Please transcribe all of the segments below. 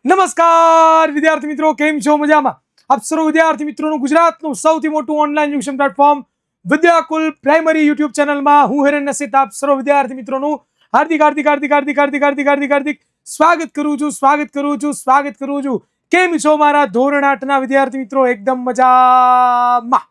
નમસ્કાર વિદ્યાર્થી મિત્રો, કેમ છો? મજામાં? આપ સર્વ વિદ્યાર્થી મિત્રોનું ગુજરાતનું સૌથી મોટું online education platform Vidyakul primary YouTube ચેનલમાં હું હિરેન નસીત આપ સર્વ વિદ્યાર્થી મિત્રોનું હાર્દિક સ્વાગત કરું છું. કેમ છો મારા ધોરણ 8 ના વિદ્યાર્થી મિત્રો? એકદમ મજામાં.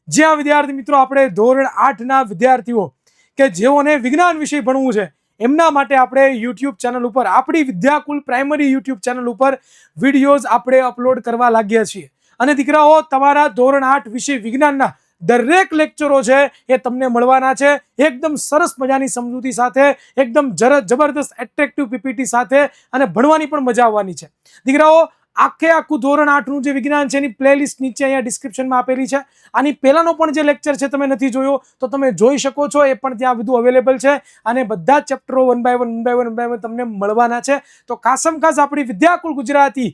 જ્યાં વિદ્યાર્થી મિત્રો આપણે ધોરણ 8 ના વિદ્યાર્થીઓ કે જેઓને વિજ્ઞાન વિષય ભણવું છે એમના માટે આપણે યુટ્યુબ ચેનલ ઉપર આપણી વિદ્યાકુલ પ્રાઇમરી યુટ્યુબ ચેનલ ઉપર વિડીયોઝ આપણે અપલોડ કરવા લાગ્યા છીએ. અને દીકરાઓ, તમારા ધોરણ 8 વિષય વિજ્ઞાનના દરેક લેક્ચરો છે એ તમને મળવાના છે એકદમ સરસ મજાની સમજૂતી સાથે, એકદમ જબરદસ્ત એટ્રેક્ટિવ પીપીટી સાથે, અને ભણવાની પણ મજા આવવાની છે. દીકરાઓ, આખું ધોરણ 8 નું જે વિજ્ઞાન છે એની પ્લેલિસ્ટ નીચે અહીંયા ડિસ્ક્રિપ્શનમાં આપેલી છે. આની પહેલાનો પણ જે લેક્ચર છે તમે નથી જોયો તો તમે જોઈ શકો છો, એ પણ ત્યાં બધું અવેલેબલ છે. અને બધા જ ચેપ્ટરો વન બાય વન તમને મળવાના છે. તો ખાસ આપણી વિદ્યાકુલ ગુજરાતી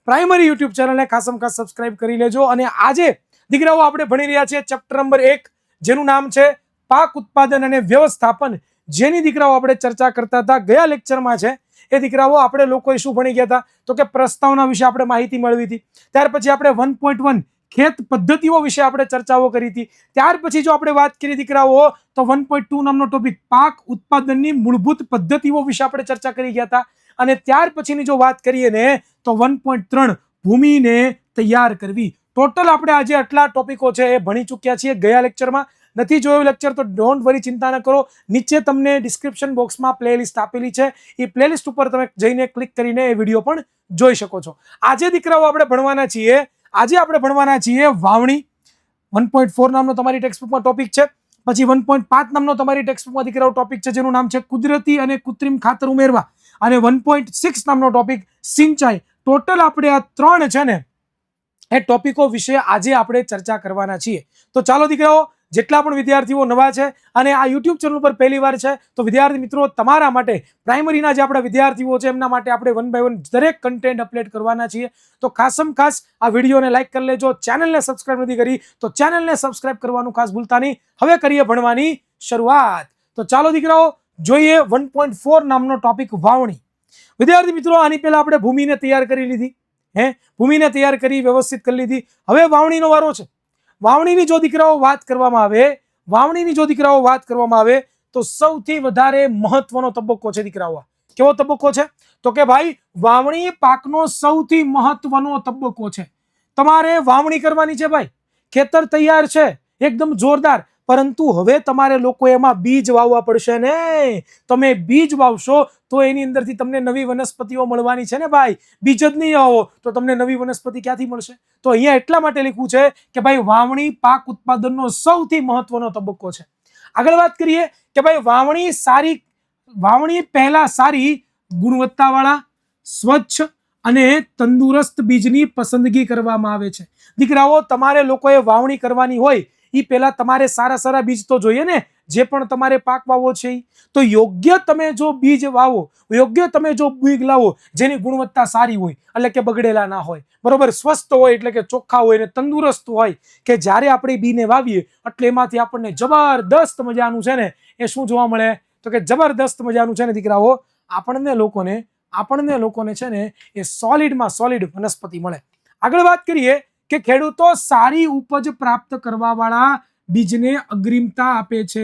પ્રાઇમરી યુટ્યુબ ચેનલને ખાસ સબસ્ક્રાઇબ કરી લેજો. અને આજે દીકરાઓ આપણે ભણી રહ્યા છીએ ચેપ્ટર નંબર 1, જેનું નામ છે પાક ઉત્પાદન અને વ્યવસ્થાપન, જેની દીકરાઓ આપણે ચર્ચા કરતા હતા ગયા લેક્ચરમાં છે. એ દીકરાઓ આપણે લોકોએ શું ભણી ગયા હતા તો કે પ્રસ્તાવના વિશે આપણે માહિતી મેળવી હતી. ત્યાર પછી આપણે 1.1 ખેત પદ્ધતિઓ વિશે આપણે ચર્ચાઓ કરી હતી. ત્યાર પછી જો આપણે વાત કરીએ દીકરાઓ તો 1.2 નામનો ટોપિક પાક ઉત્પાદનની મૂળભૂત પદ્ધતિઓ વિશે આપણે ચર્ચા કરી ગયા હતા. અને ત્યાર પછીની જો વાત કરીએ ને તો 1.3 ભૂમિને તૈયાર કરવી. ટોટલ આપણે આજે આટલા ટોપિકો છે એ ભણી ચૂક્યા છીએ ગયા લેક્ચરમાં. નથી જોયું લેક્ચર તો ડોન્ટ વરી, ચિંતા ન કરો. નીચે તમને ડિસ્ક્રિપ્શન બોક્સમાં પ્લેલિસ્ટ આપેલી છે, એ પ્લેલિસ્ટ ઉપર તમે જઈને ક્લિક કરીને એ વિડીયો પણ જોઈ શકો છો. આજે દીકરાઓ આપણે ભણવાના છીએ વાવણી. 1.4 નામનો તમારી ટેક્સ્ટબુકમાં ટોપિક છે. પછી 1.5 નામનો તમારી ટેક્સ્ટબુકમાં દીકરાઓ ટોપિક છે જેનું નામ છે કુદરતી અને કૃત્રિમ ખાતર ઉમેરવા. અને 1.6 નામનો ટોપિક સિંચાઈ. ટોટલ આપણે આ 3 છે ને એ ટોપિકો વિશે આજે આપણે ચર્ચા કરવાના છીએ. તો ચાલો દીકરાઓ, જેટલા પણ વિદ્યાર્થીઓ નવા છે અને આ યુટ્યુબ ચેનલ પર પહેલી વાર છે તો વિદ્યાર્થી મિત્રો, તમારા માટે પ્રાઇમરીના જે આપણા વિદ્યાર્થીઓ છે એમના માટે આપણે વન બાય વન દરેક કન્ટેન્ટ અપલોડ કરવાના છીએ. તો ખાસ આ વિડીયોને લાઈક કરી લેજો. ચેનલને સબસ્ક્રાઇબ નથી કરી તો ચેનલને સબસ્ક્રાઇબ કરવાનું ખાસ ભૂલતા નહીં. હવે કરીએ ભણવાની શરૂઆત. તો ચાલો દીકરાઓ, જોઈએ 1.4 નામનો ટોપિક વાવણી. વિદ્યાર્થી મિત્રો, આની પહેલા આપણે ભૂમિને તૈયાર કરી લીધી. ભૂમિને તૈયાર કરી, વ્યવસ્થિત કરી લીધી. હવે વાવણીનો વારો છે. વાવણીની જો દીકરાઓ વાત કરવામાં આવે તો સૌથી વધારે મહત્વનો તબક્કો છે દીકરાઓ. કેવો તબક્કો છે તો કે ભાઈ, વાવણી પાકનો સૌથી મહત્વનો તબક્કો છે. તમારે વાવણી કરવાની છે ભાઈ. ખેતર તૈયાર છે એકદમ જોરદાર, પરંતુ હવે તમારે લોકો એમાં બીજ વાવવા પડશે ને. તમે બીજ વાવશો તો એની અંદરથી તમને નવી વનસ્પતિઓ મળવાની છે ને ભાઈ. બીજ જ નહીં વાવો તો તમને નવી વનસ્પતિ ક્યાંથી મળશે? તો અહીંયા એટલા માટે લખ્યું છે કે ભાઈ વાવણી પાક ઉત્પાદનનો સૌથી મહત્વનો તબક્કો છે. આગળ વાત કરીએ કે ભાઈ વાવણી પહેલા સારી ગુણવત્તાવાળા, સ્વચ્છ અને તંદુરસ્ત બીજની પસંદગી કરવામાં આવે છે. દીકરાઓ, તમારે લોકોએ વાવણી કરવાની હોય એ પહેલા તમારે સારા બીજ તો જોઈએ ને. જે પણ તમારે પાક વાવવો છે તો યોગ્ય તમે જો બીજ વાવો, યોગ્ય તમે જો બીજ લાવો જેની ગુણવત્તા સારી હોય, એટલે કે બગડેલા ના હોય, બરોબર, સ્વસ્થ હોય એટલે કે ચોખ્ખા હોય, ને તંદુરસ્ત હોય, કે જ્યારે આપણે બીને વાવીએ એટલે એમાંથી આપણને જબરદસ્ત મજાનું છે ને એ શું જોવા મળે તો કે જબરદસ્ત મજાનું છે ને દીકરાઓ, આપણને લોકોને છે ને એ સોલિડમાં સોલિડ વનસ્પતિ મળે. આગળ વાત કરીએ કે ખેડૂતો સારી ઉપજ પ્રાપ્ત કરવા વાળા બીજને અગ્રિમતા આપે છે.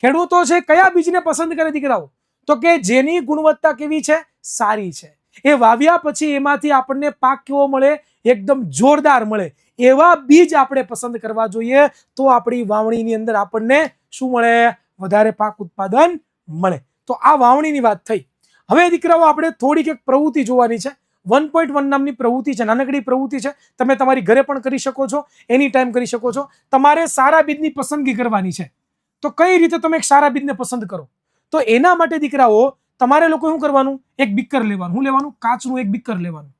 ખેડૂતો છે કયા બીજને પસંદ કરે દીકરાઓ તો કે જેની ગુણવત્તા કેવી છે? સારી છે. એ વાવ્યા પછી એમાંથી આપણને પાક કેવો મળે? એકદમ જોરદાર મળે. એવા બીજ આપણે પસંદ કરવા જોઈએ, તો આપણી વાવણીની અંદર આપણને શું મળે? વધારે પાક ઉત્પાદન મળે. તો આ વાવણીની વાત થઈ. હવે દીકરાઓ, આપણે થોડીક એક પ્રવૃત્તિ જોવાની છે. 1.1 નામની પ્રવૃત્તિ છે, નાનકડી પ્રવૃત્તિ છે. તમે તમારી ઘરે પણ કરી શકો છો, એની ટાઈમ કરી શકો છો. તમારે સારા બીજની પસંદગી કરવાની છે. તો કઈ રીતે તમે એક સારા બીજને પસંદ કરો? તો એના માટે દીકરાઓ તમારે લોકો શું કરવાનું? એક બીકર લેવાનું. શું લેવાનું? કાચનું એક બીકર લેવાનું.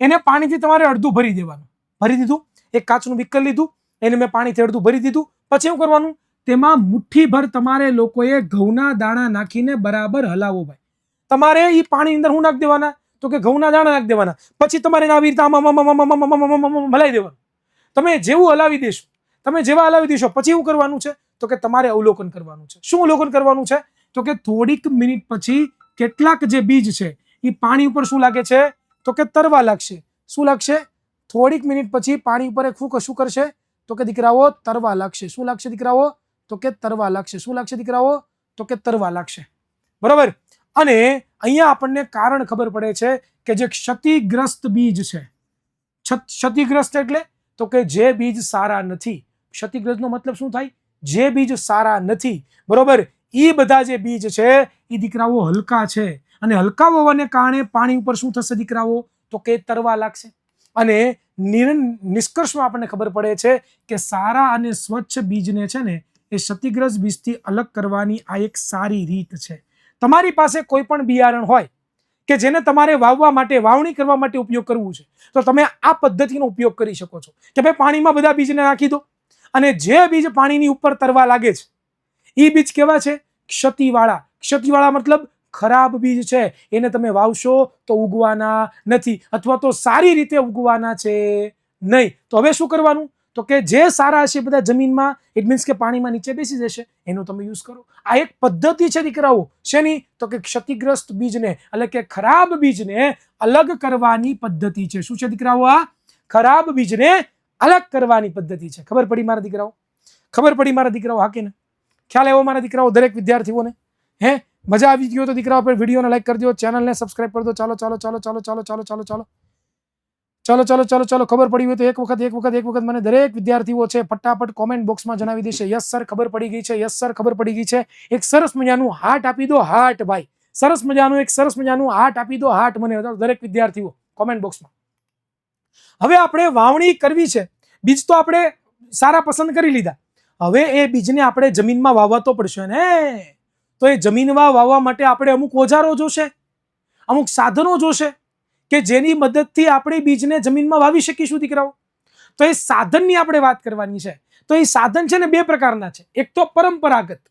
એને પાણીથી તમારે અડધું ભરી દેવાનું. ભરી દીધું, એક કાચનું બીકર લીધું, એને મેં પાણીથી અડધું ભરી દીધું. પછી શું કરવાનું? તેમાં મુઠ્ઠીભર તમારે લોકોએ ઘઉંના દાણા નાખીને બરાબર હલાવો ભાઈ. તમારે એ પાણી અંદર શું નાખી દેવાના તો કે ઘઉંના દાણા નાખી દેવાના. પછી તમારે આવી રીતે હલાવી દેવાનું. તમે જેવા હલાવી દેશો પછી એવું કરવાનું છે તો કે તમારે અવલોકન કરવાનું છે. શું અવલોકન કરવાનું છે તો કે થોડીક મિનિટ પછી કેટલાક જે બીજ છે એ પાણી ઉપર શું લાગે છે? તો કે તરવા લાગશે. શું લાગશે? થોડીક મિનિટ પછી પાણી ઉપર એક ફૂંક શું કરશે? તો કે દીકરાઓ તરવા લાગશે. શું લાગશે દીકરાઓ? તો કે તરવા લાગશે. શું લાગશે દીકરાઓ? તો કે તરવા લાગશે. બરોબર. અને અહીંયા આપણને કારણ ખબર પડે છે કે જે ક્ષતિગ્રસ્ત બીજ છે, ક્ષતિગ્રસ્ત એટલે તો કે જે બીજ સારા નથી. ક્ષતિગ્રસ્તનો મતલબ શું થાય? જે બીજ સારા નથી. બરોબર. એ બધા જે બીજ છે એ દીકરાઓ હલકા છે, અને હલકા હોવાને કારણે પાણી ઉપર શું થશે દીકરાઓ? તો કે તરવા લાગશે. અને નિષ્કર્ષમાં આપણને ખબર પડે છે કે સારા અને સ્વચ્છ બીજને છે ને એ ક્ષતિગ્રસ્ત બીજથી અલગ કરવાની આ એક સારી રીત છે. તમારી પાસે કોઈ પણ બિયારણ હોય કે જેને તમારે વાવવા માટે, વાવણી કરવા માટે ઉપયોગ કરવું છે, તો તમે આ પદ્ધતિનો ઉપયોગ કરી શકો છો કે ભાઈ પાણીમાં બધા બીજને નાખી દો, અને જે બીજ પાણીની ઉપર તરવા લાગે છે એ બીજ કેવા છે? ક્ષતિવાળા. ક્ષતિવાળા મતલબ ખરાબ બીજ છે, એને તમે વાવશો તો ઉગવાના નથી, અથવા તો સારી રીતે ઉગવાના છે નહીં. તો હવે શું કરવાનું? તો કે જે સારા હશે બધા જમીનમાં, ઇટ મીન્સ કે પાણીમાં નીચે બેસી જશે, એનો તમે યુઝ કરો. આ એક પદ્ધતિ છે દીકરાઓ. શેની? તો કે ક્ષતિગ્રસ્ત બીજને એટલે કે ખરાબ બીજને અલગ કરવાની પદ્ધતિ છે. શું છે દીકરાઓ? આ ખરાબ બીજને અલગ કરવાની પદ્ધતિ છે. ખબર પડી મારા દીકરાઓ? ખબર પડી મારા દીકરાઓ? હા કે ના? ખ્યાલ આવ્યો મારા દીકરાઓ? દરેક વિદ્યાર્થીઓને હે મજા આવી ગયો તો દીકરાઓ પર વિડીયોને લાઈક કરી દો, ચેનલને સબસ્ક્રાઇબ કરી દો. ચાલો ચાલો ચાલો ચાલો ચાલો ચાલો ચાલો ચાલો ચાલો ચાલો ચાલો ચાલો ખબર પડી હોય તો એક વખત મને દરેક વિદ્યાર્થીઓ છે ફટાફટ કોમેન્ટ બોક્સમાં જણાવી દેશે, યસ સર ખબર પડી ગઈ છે, યસ સર ખબર પડી ગઈ છે. એક સરસ મજાનું હાર્ટ આપી દો, હાર્ટ ભાઈ, સરસ મજાનું હાર્ટ આપી દો, હાર્ટ મને દરેક વિદ્યાર્થીઓ કોમેન્ટ બોક્સમાં. હવે આપણે વાવણી કરવી છે, બીજ તો આપણે સારા પસંદ કરી લીધા, હવે એ બીજને આપણે જમીનમાં વાવવા તો પડશે ને. તો એ જમીનમાં વાવવા માટે આપણે અમુક ઓજારો જોશે, અમુક સાધનો જોશે કે જેની મદદથી આપણે બીજને જમીનમાં વાવી શકીશું દીકરાઓ. તો એ સાધનની આપણે વાત કરવાની છે. તો એ સાધન છે ને બે પ્રકારના છે. એક તો પરંપરાગત.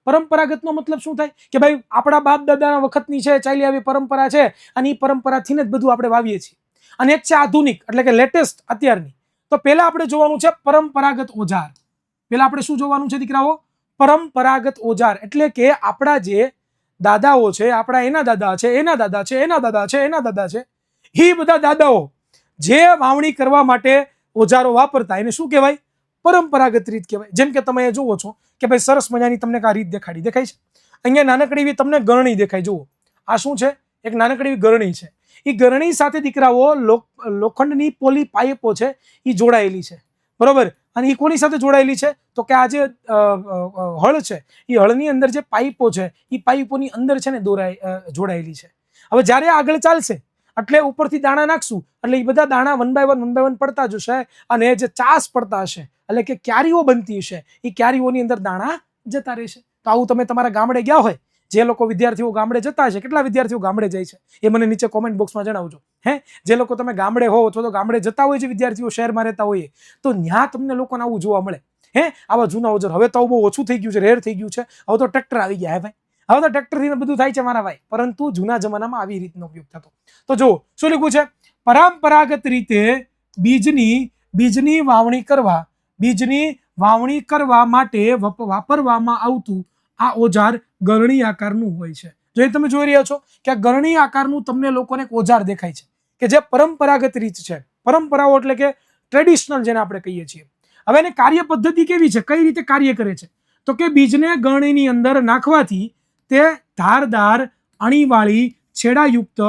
પરંપરાગતનો મતલબ શું થાય? કે ભાઈ આપણા બાપ દાદાના વખતની છે, ચાલી આવી પરંપરા છે, અને એ પરંપરાથી જ બધું આપણે વાવીએ છીએ. અને એક છે આધુનિક એટલે કે લેટેસ્ટ, અત્યારની. તો પહેલા આપણે જોવાનું છે પરંપરાગત ઓજાર. પહેલા આપણે શું જોવાનું છે દીકરાઓ? પરંપરાગત ઓજાર. એટલે કે આપણા જે દાદાઓ છે, આપણા એના દાદા છે, એના દાદા છે, એના દાદા છે, એના દાદા છે, એ બધા દાદાઓ જે વાવણી કરવા માટે ઓજારો વાપરતા એને શું કહેવાય? પરંપરાગત રીત કહેવાય. જેમ કે તમે જુઓ છો કે ભાઈ સરસ મજાની તમને આ રીત દેખાય છે. અહીંયા નાનકડી એવી તમને ગરણી દેખાય. જુઓ આ શું છે? એક નાનકડી એવી ગરણી છે. એ ગરણી સાથે દીકરાઓ લોખંડની પોલી પાઇપો છે એ જોડાયેલી છે. બરોબર. અને એ કોની સાથે જોડાયેલી છે? તો કે આ જે હળ છે એ હળની અંદર જે પાઇપો છે એ પાઇપોની અંદર છે ને જોડાયેલી છે. હવે જ્યારે આગળ ચાલશે એટલે ઉપરથી દાણા નાખશું એટલે એ બધા દાણા વન બાય વન પડતા જશે, અને જે ચાસ પડતા હશે એટલે કે ક્યારીઓ બનતી હશે, એ ક્યારીઓની અંદર દાણા જતા રહેશે. તો આવું તમે તમારા ગામડે ગયા હોય, જે લોકો વિદ્યાર્થીઓ ગામડે જતા હશે, કેટલા વિદ્યાર્થીઓ ગામડે જાય છે એ મને નીચે કોમેન્ટ બોક્સમાં જણાવજો. જે લોકો તમે ગામડે હો અથવા તો ગામડે જતા હોય છે, વિદ્યાર્થીઓ શહેરમાં રહેતા હોઈએ, તો ત્યાં તમને લોકોને આવું જોવા મળે. આવા જૂના ઓજાર. હવે તો બહુ ઓછું થઈ ગયું છે, રેર થઈ ગયું છે. હવે તો ટ્રેક્ટર આવી ગયા. ભાઈ હવે તો ટ્રેક્ટરથી બધું થાય છે મારા ભાઈ, પરંતુ જૂના જમાનામાં આવી રીતનો ઉપયોગ થતો. તો જો શું લખ્યું છે? પરંપરાગત રીતે બીજની વાવણી કરવા માટે વાપરવામાં આવતું આ ઓજાર ગરણી આકારનું હોય છે. જો એ તમે જોઈ રહ્યા છો કે આ ગરણી આકારનું તમને લોકોને એક ઓજાર દેખાય છે કે જે પરંપરાગત રીત છે. પરંપરાઓ એટલે કે ટ્રેડિશનલ જેને આપણે કહીએ છીએ. હવે એની કાર્ય પદ્ધતિ કેવી છે? કઈ રીતે કાર્ય કરે છે? તો કે બીજને ગરણીની અંદર નાખવાથી તે ધારદાર અણીવાળી છેડાયુક્ત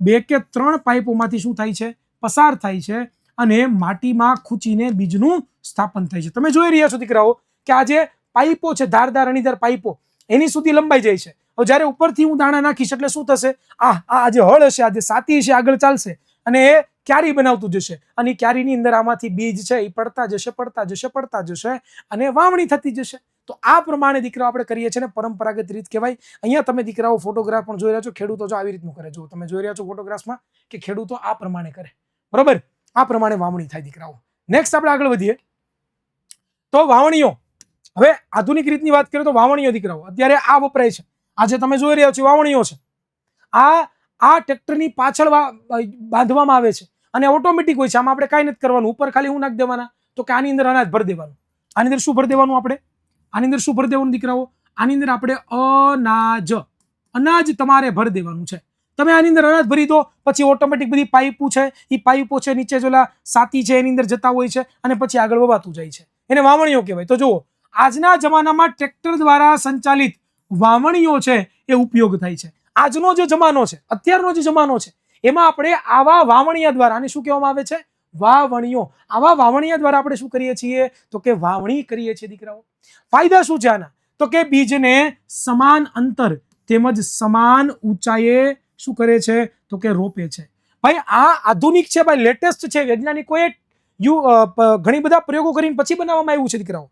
2 કે 3 પાઇપોમાંથી શું થાય છે? પસાર થાય છે, અને માટીમાં ખૂંચીને બીજનું સ્થાપન થાય છે. તમે જોઈ રહ્યા છો દીકરાઓ કે આ જે પાઇપો છે, ધારદાર અણીદાર પાઇપો, એની સુધી લંબાઈ જાય છે. હવે જ્યારે ઉપરથી હું દાણા નાખીશ એટલે શું થશે? આ જે હળ હશે, આ જે સાતી છે, આગળ ચાલશે અને એ ક્યારી બનાવતું જશે, અને ક્યારીની અંદર આમાંથી બીજ છે એ પડતા જશે અને વાવણી થતી જશે. તો આ પ્રમાણે દીકરાઓ આપણે કરીએ છીએ ને પરંપરાગત રીત કહેવાય. અહીંયા તમે દીકરાઓ ફોટોગ્રાફ પણ જોઈ રહ્યા છો. ખેડૂતો જો આવી રીતનું કરે, જો તમે જોઈ રહ્યા છો ફોટોગ્રાફમાં કે ખેડૂતો આ પ્રમાણે કરે. બરોબર. આ પ્રમાણે વાવણી થાય દીકરાઓ. નેક્સ્ટ આપણે આગળ વધીએ તો વાવણીઓ. હવે આધુનિક રીતની વાત કરીએ તો વાવણીઓ દીકરાઓ અત્યારે આ વપરાય છે. આ જે તમે જોઈ રહ્યા છો વાવણીઓ છે. આ ટ્રેક્ટરની પાછળ બાંધવામાં આવે છે અને ઓટોમેટિક હોય છે. આમાં આપણે કાંઈ નથી કરવાનું. ઉપર ખાલી હું નાખી દેવાના, તો કે આની અંદર અનાજ ભરી દેવાનું. આની અંદર શું ભરી દેવાનું? આપણે આની અંદર શું ભરી દેવાનું દીકરાઓ? આની અંદર આપણે અનાજ તમારે ભરી દેવાનું છે. તમે આની અંદર અનાજ ભરી દો, પછી ઓટોમેટિક બધી પાઇપો છે એ પાઇપો છે નીચે જોલા સાતી છે એની અંદર જતા હોય છે અને પછી આગળ વવાતું જાય છે, એને વાવણીઓ કહેવાય. તો જુઓ, આજના જમાનામાં ટ્રેક્ટર દ્વારા સંચાલિત વાવણીઓ છે એ ઉપયોગ થાય છે. આજનો જે જમાનો છે, અત્યારનો જે જમાનો છે, એમાં આપણે આવા વાવણીયા દ્વારા, આને શું કહેવામાં આવે છે? વાવણીઓ. આવા વાવણીયા દ્વારા આપણે શું કરીએ છીએ? તો કે વાવણી કરીએ છીએ દીકરાઓ. ફાયદા શું છે આના? તો કે બીજને સમાન અંતર તેમજ સમાન ઊંચાઈએ શું કરે છે? તો કે રોપે છે. ભાઈ આ આધુનિક છે, ભાઈ લેટેસ્ટ છે, વૈજ્ઞાનિકોએ ઘણી બધા પ્રયોગો કરીને પછી બનાવવામાં આવ્યું છે દીકરાઓ.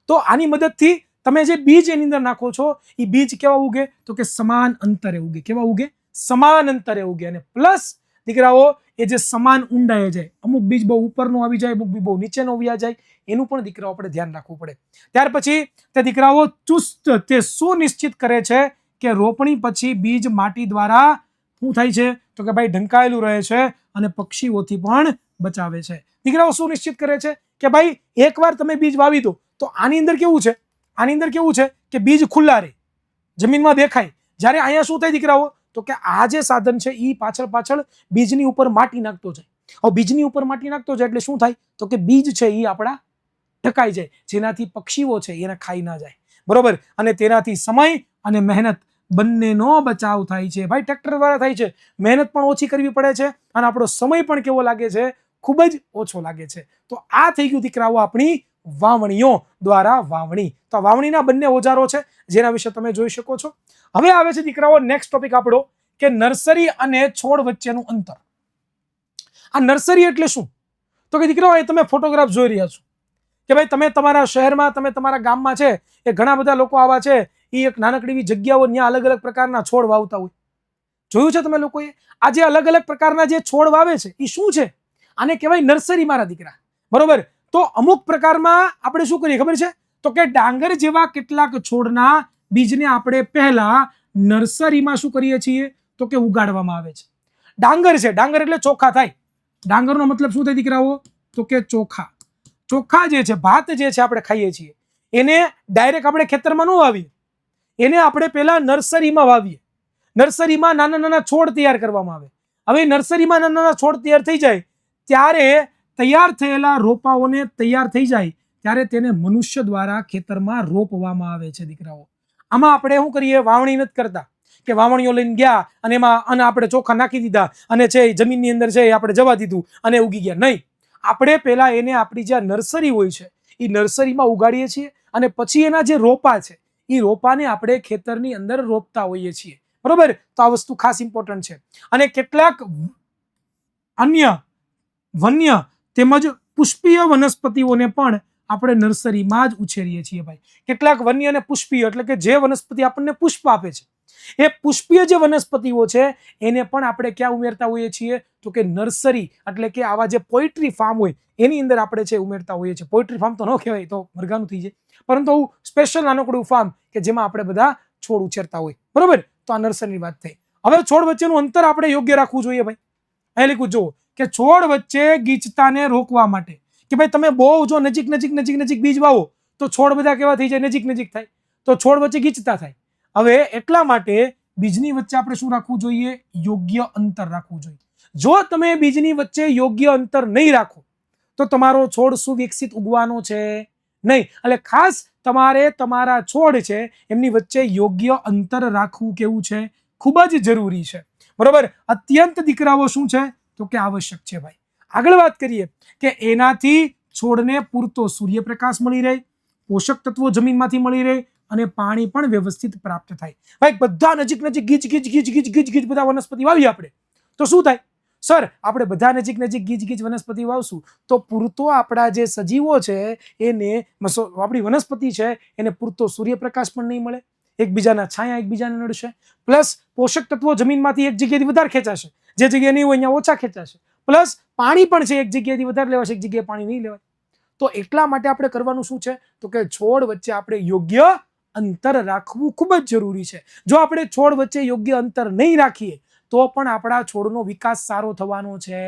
તો આની મદદથી તમે જે બીજ એની અંદર નાખો છો એ બીજ કેવા ઉગે? તો કે સમાન અંતરે ઉગે. કેવા ઉગે? સમાન અંતરે ઉગે. અને પ્લસ દીકરાઓ એ જે સમાન ઊંડાઈએ જાય, અમુક બીજ બહુ ઉપરનો આવી જાય, અમુક બીજ બહુ નીચેનો આવી જાય, એનું પણ દીકરાઓ આપણે ધ્યાન રાખવું પડે. ત્યાર પછી તે દીકરાઓ ચુસ્ત તે સુનિશ્ચિત કરે છે કે રોપણી પછી બીજ માટી દ્વારા શું થાય છે? તો કે ભાઈ ઢંકાયેલું રહે છે અને પક્ષીઓથી પણ બચાવે છે. દીકરાઓ સુનિશ્ચિત કરે છે કે ભાઈ એકવાર તમે બીજ વાવી દો તો આની અંદર કેવું છે? આની અંદર કેવું છે કે બીજ ખુલ્લા રહે, જમીનમાં દેખાય. જ્યારે અહીંયા શું થાય દીકરાઓ? તો કે આ જે સાધન છે એ પાછળ બીજની ઉપર માટી નાખતો જાય. હવે બીજની ઉપર માટી નાખતો જાય એટલે શું થાય? તો કે બીજ છે એ આપણા ઢકાઈ જાય, જેનાથી પક્ષીઓ છે એને ખાઈ ના જાય. બરોબર? અને તેનાથી સમય અને મહેનત બંનેનો બચાવ થાય છે. ભાઈ ટ્રેક્ટર દ્વારા થાય છે, મહેનત પણ ઓછી કરવી પડે છે અને આપણો સમય પણ કેવો લાગે છે? ખૂબ જ ઓછો લાગે છે. તો આ થઈ ગયું દીકરાઓ આપણી વાવણીઓ દ્વારા વાવણી. તો વાવણીના બંને ઓજારો છે જેના વિશે તમે જોઈ શકો છો. હવે આવે છે દીકરાઓ નેક્સ્ટ ટોપિક આપણો કે નર્સરી અને છોડ વચ્ચેનું અંતર. આ નર્સરી એટલે શું? તો કે દીકરાઓ એ તમે ફોટોગ્રાફ જોઈ રહ્યા છો કે ભાઈ તમે તમારા શહેરમાં, તમે તમારા ગામમાં છે એ ઘણા બધા લોકો આવા છે એ એક નાનકડી એવી જગ્યાઓ ત્યાં અલગ અલગ પ્રકારના છોડ વાવતા હોય. જોયું છે તમે લોકોએ? આ જે અલગ અલગ પ્રકારના જે છોડ વાવે છે એ શું છે? આને કહેવાય નર્સરી મારા દીકરા. બરોબર? તો અમુક પ્રકારમાં આપણે શું કરીએ ખબર છે? તો કે ડાંગર જેવા કેટલાક છોડના બીજને આપણે પહેલા નર્સરીમાં શું કરીએ છીએ? તો કે ઉગાડવામાં આવે છે. ડાંગર છે, ડાંગર એટલે ચોખા થાય. ડાંગરનો મતલબ શું થાય દીકરાઓ? તો કે ચોખા. ચોખા જે છે, ભાત જે છે આપણે ખાઈએ છીએ, એને ડાયરેક્ટ આપણે ખેતરમાં ન વાવીએ, એને આપણે પહેલા નર્સરીમાં વાવીએ. નર્સરીમાં નાના નાના છોડ તૈયાર કરવામાં આવે. હવે નર્સરીમાં નાના નાના છોડ તૈયાર થઈ જાય ત્યારે તૈયાર થયેલા રોપાઓને તૈયાર થઈ જાય ત્યારે તેને મનુષ્ય દ્વારા ખેતરમાં રોપવામાં આવે છે દીકરાઓ. આમાં આપણે શું કરીએ? વાવણી નથી કરતા કે વાવણીઓ લઈને ગયા અને એમાં આપણે ચોખા નાખી દીધા અને છે જમીનની અંદર છે આપણે જવા દીધું અને ઉગી ગયા. નહીં, આપણે પહેલા એને આપણી જે નર્સરી હોય છે એ નર્સરીમાં ઉગાડીએ છીએ અને પછી એના જે રોપા છે એ રોપાને આપણે ખેતરની અંદર રોપતા હોઈએ છીએ. બરોબર? તો આ વસ્તુ ખાસ ઇમ્પોર્ટન્ટ છે. અને કેટલાક અન્ય વન્ય તેમજ પુષ્પીય વનસ્પતિઓને પણ આપણે નર્સરીમાં જ ઉછેરીએ છીએ ભાઈ. કેટલાક વન્ય અને પુષ્પીય એટલે કે જે વનસ્પતિ આપણને પુષ્પ આપે છે, એ પુષ્પીય જે વનસ્પતિઓ છે એને પણ આપણે ક્યાં ઉમેરતા હોઈએ છીએ? તો કે નર્સરી એટલે કે આવા જે પોએટ્રી ફાર્મ હોય એની અંદર આપણે છે ઉમેરતા હોઈએ છીએ. પોએટ્રી ફાર્મ તો ન કહેવાય, તો મરઘાનું થઈ જાય, પરંતુ સ્પેશિયલ નાનકડું ફાર્મ કે જેમાં આપણે બધા છોડ ઉછેરતા હોય. બરોબર? તો આ નર્સરીની વાત થઈ. હવે છોડ વચ્ચેનું અંતર આપણે યોગ્ય રાખવું જોઈએ ભાઈ. અહીં લખ્યું જુઓ કે છોડ વચ્ચે ગીચતાને રોકવા માટે કે ભાઈ તમે બહુ જો નજીક બીજ વાવો તો છોડ બધા કેવા થઈ જાય? નજીક થાય તો છોડ વચ્ચે ગીચતા થાય. હવે એટલા માટે બીજની વચ્ચે આપણે શું રાખવું જોઈએ? યોગ્ય અંતર રાખવું જોઈએ. જો તમે બીજની વચ્ચે યોગ્ય અંતર નહીં રાખો તો તમારો છોડ સુવિકસિત ઉગવાનો છે નહીં. એટલે ખાસ તમારે તમારા છોડ છે એમની વચ્ચે યોગ્ય અંતર રાખવું કેવું છે? ખૂબ જ જરૂરી છે. બરોબર? અત્યંત દીકરાઓ શું છે? તો કે આવશ્યક છે ભાઈ. આગળ વાત કરીએ કે એનાથી છોડને પૂરતો સૂર્યપ્રકાશ મળી રહે, પોષક તત્વો જમીનમાંથી મળી રહે અને પાણી પણ વ્યવસ્થિત પ્રાપ્ત થાય. ભાઈ બધા નજીક ગીચ બધા વનસ્પતિ વાવીએ આપણે તો શું થાય? સર આપણે બધા નજીક ગીચ વનસ્પતિ વાવશું તો પૂરતો આપણા જે સજીવો છે એને, આપણી વનસ્પતિ છે એને પૂરતો સૂર્યપ્રકાશ પણ નહીં મળે, એકબીજાના છાયા એકબીજાને નડશે, પ્લસ પોષક તત્વો જમીનમાંથી એક જગ્યાએથી વધારે ખેંચાશે, જે જગ્યાએ નહીં હોય અહીંયા ઓછા ખેંચાશે, પ્લસ પાણી પણ છે એક જગ્યાએથી વધારે લેવાશે, એક જગ્યાએ પાણી નહીં લેવાય. તો એટલા માટે આપણે કરવાનું શું છે? તો કે છોડ વચ્ચે આપણે યોગ્ય અંતર રાખવું ખૂબ જ જરૂરી છે. જો આપણે છોડ વચ્ચે યોગ્ય અંતર નહીં રાખીએ તો પણ આપણા છોડનો વિકાસ સારો થવાનો છે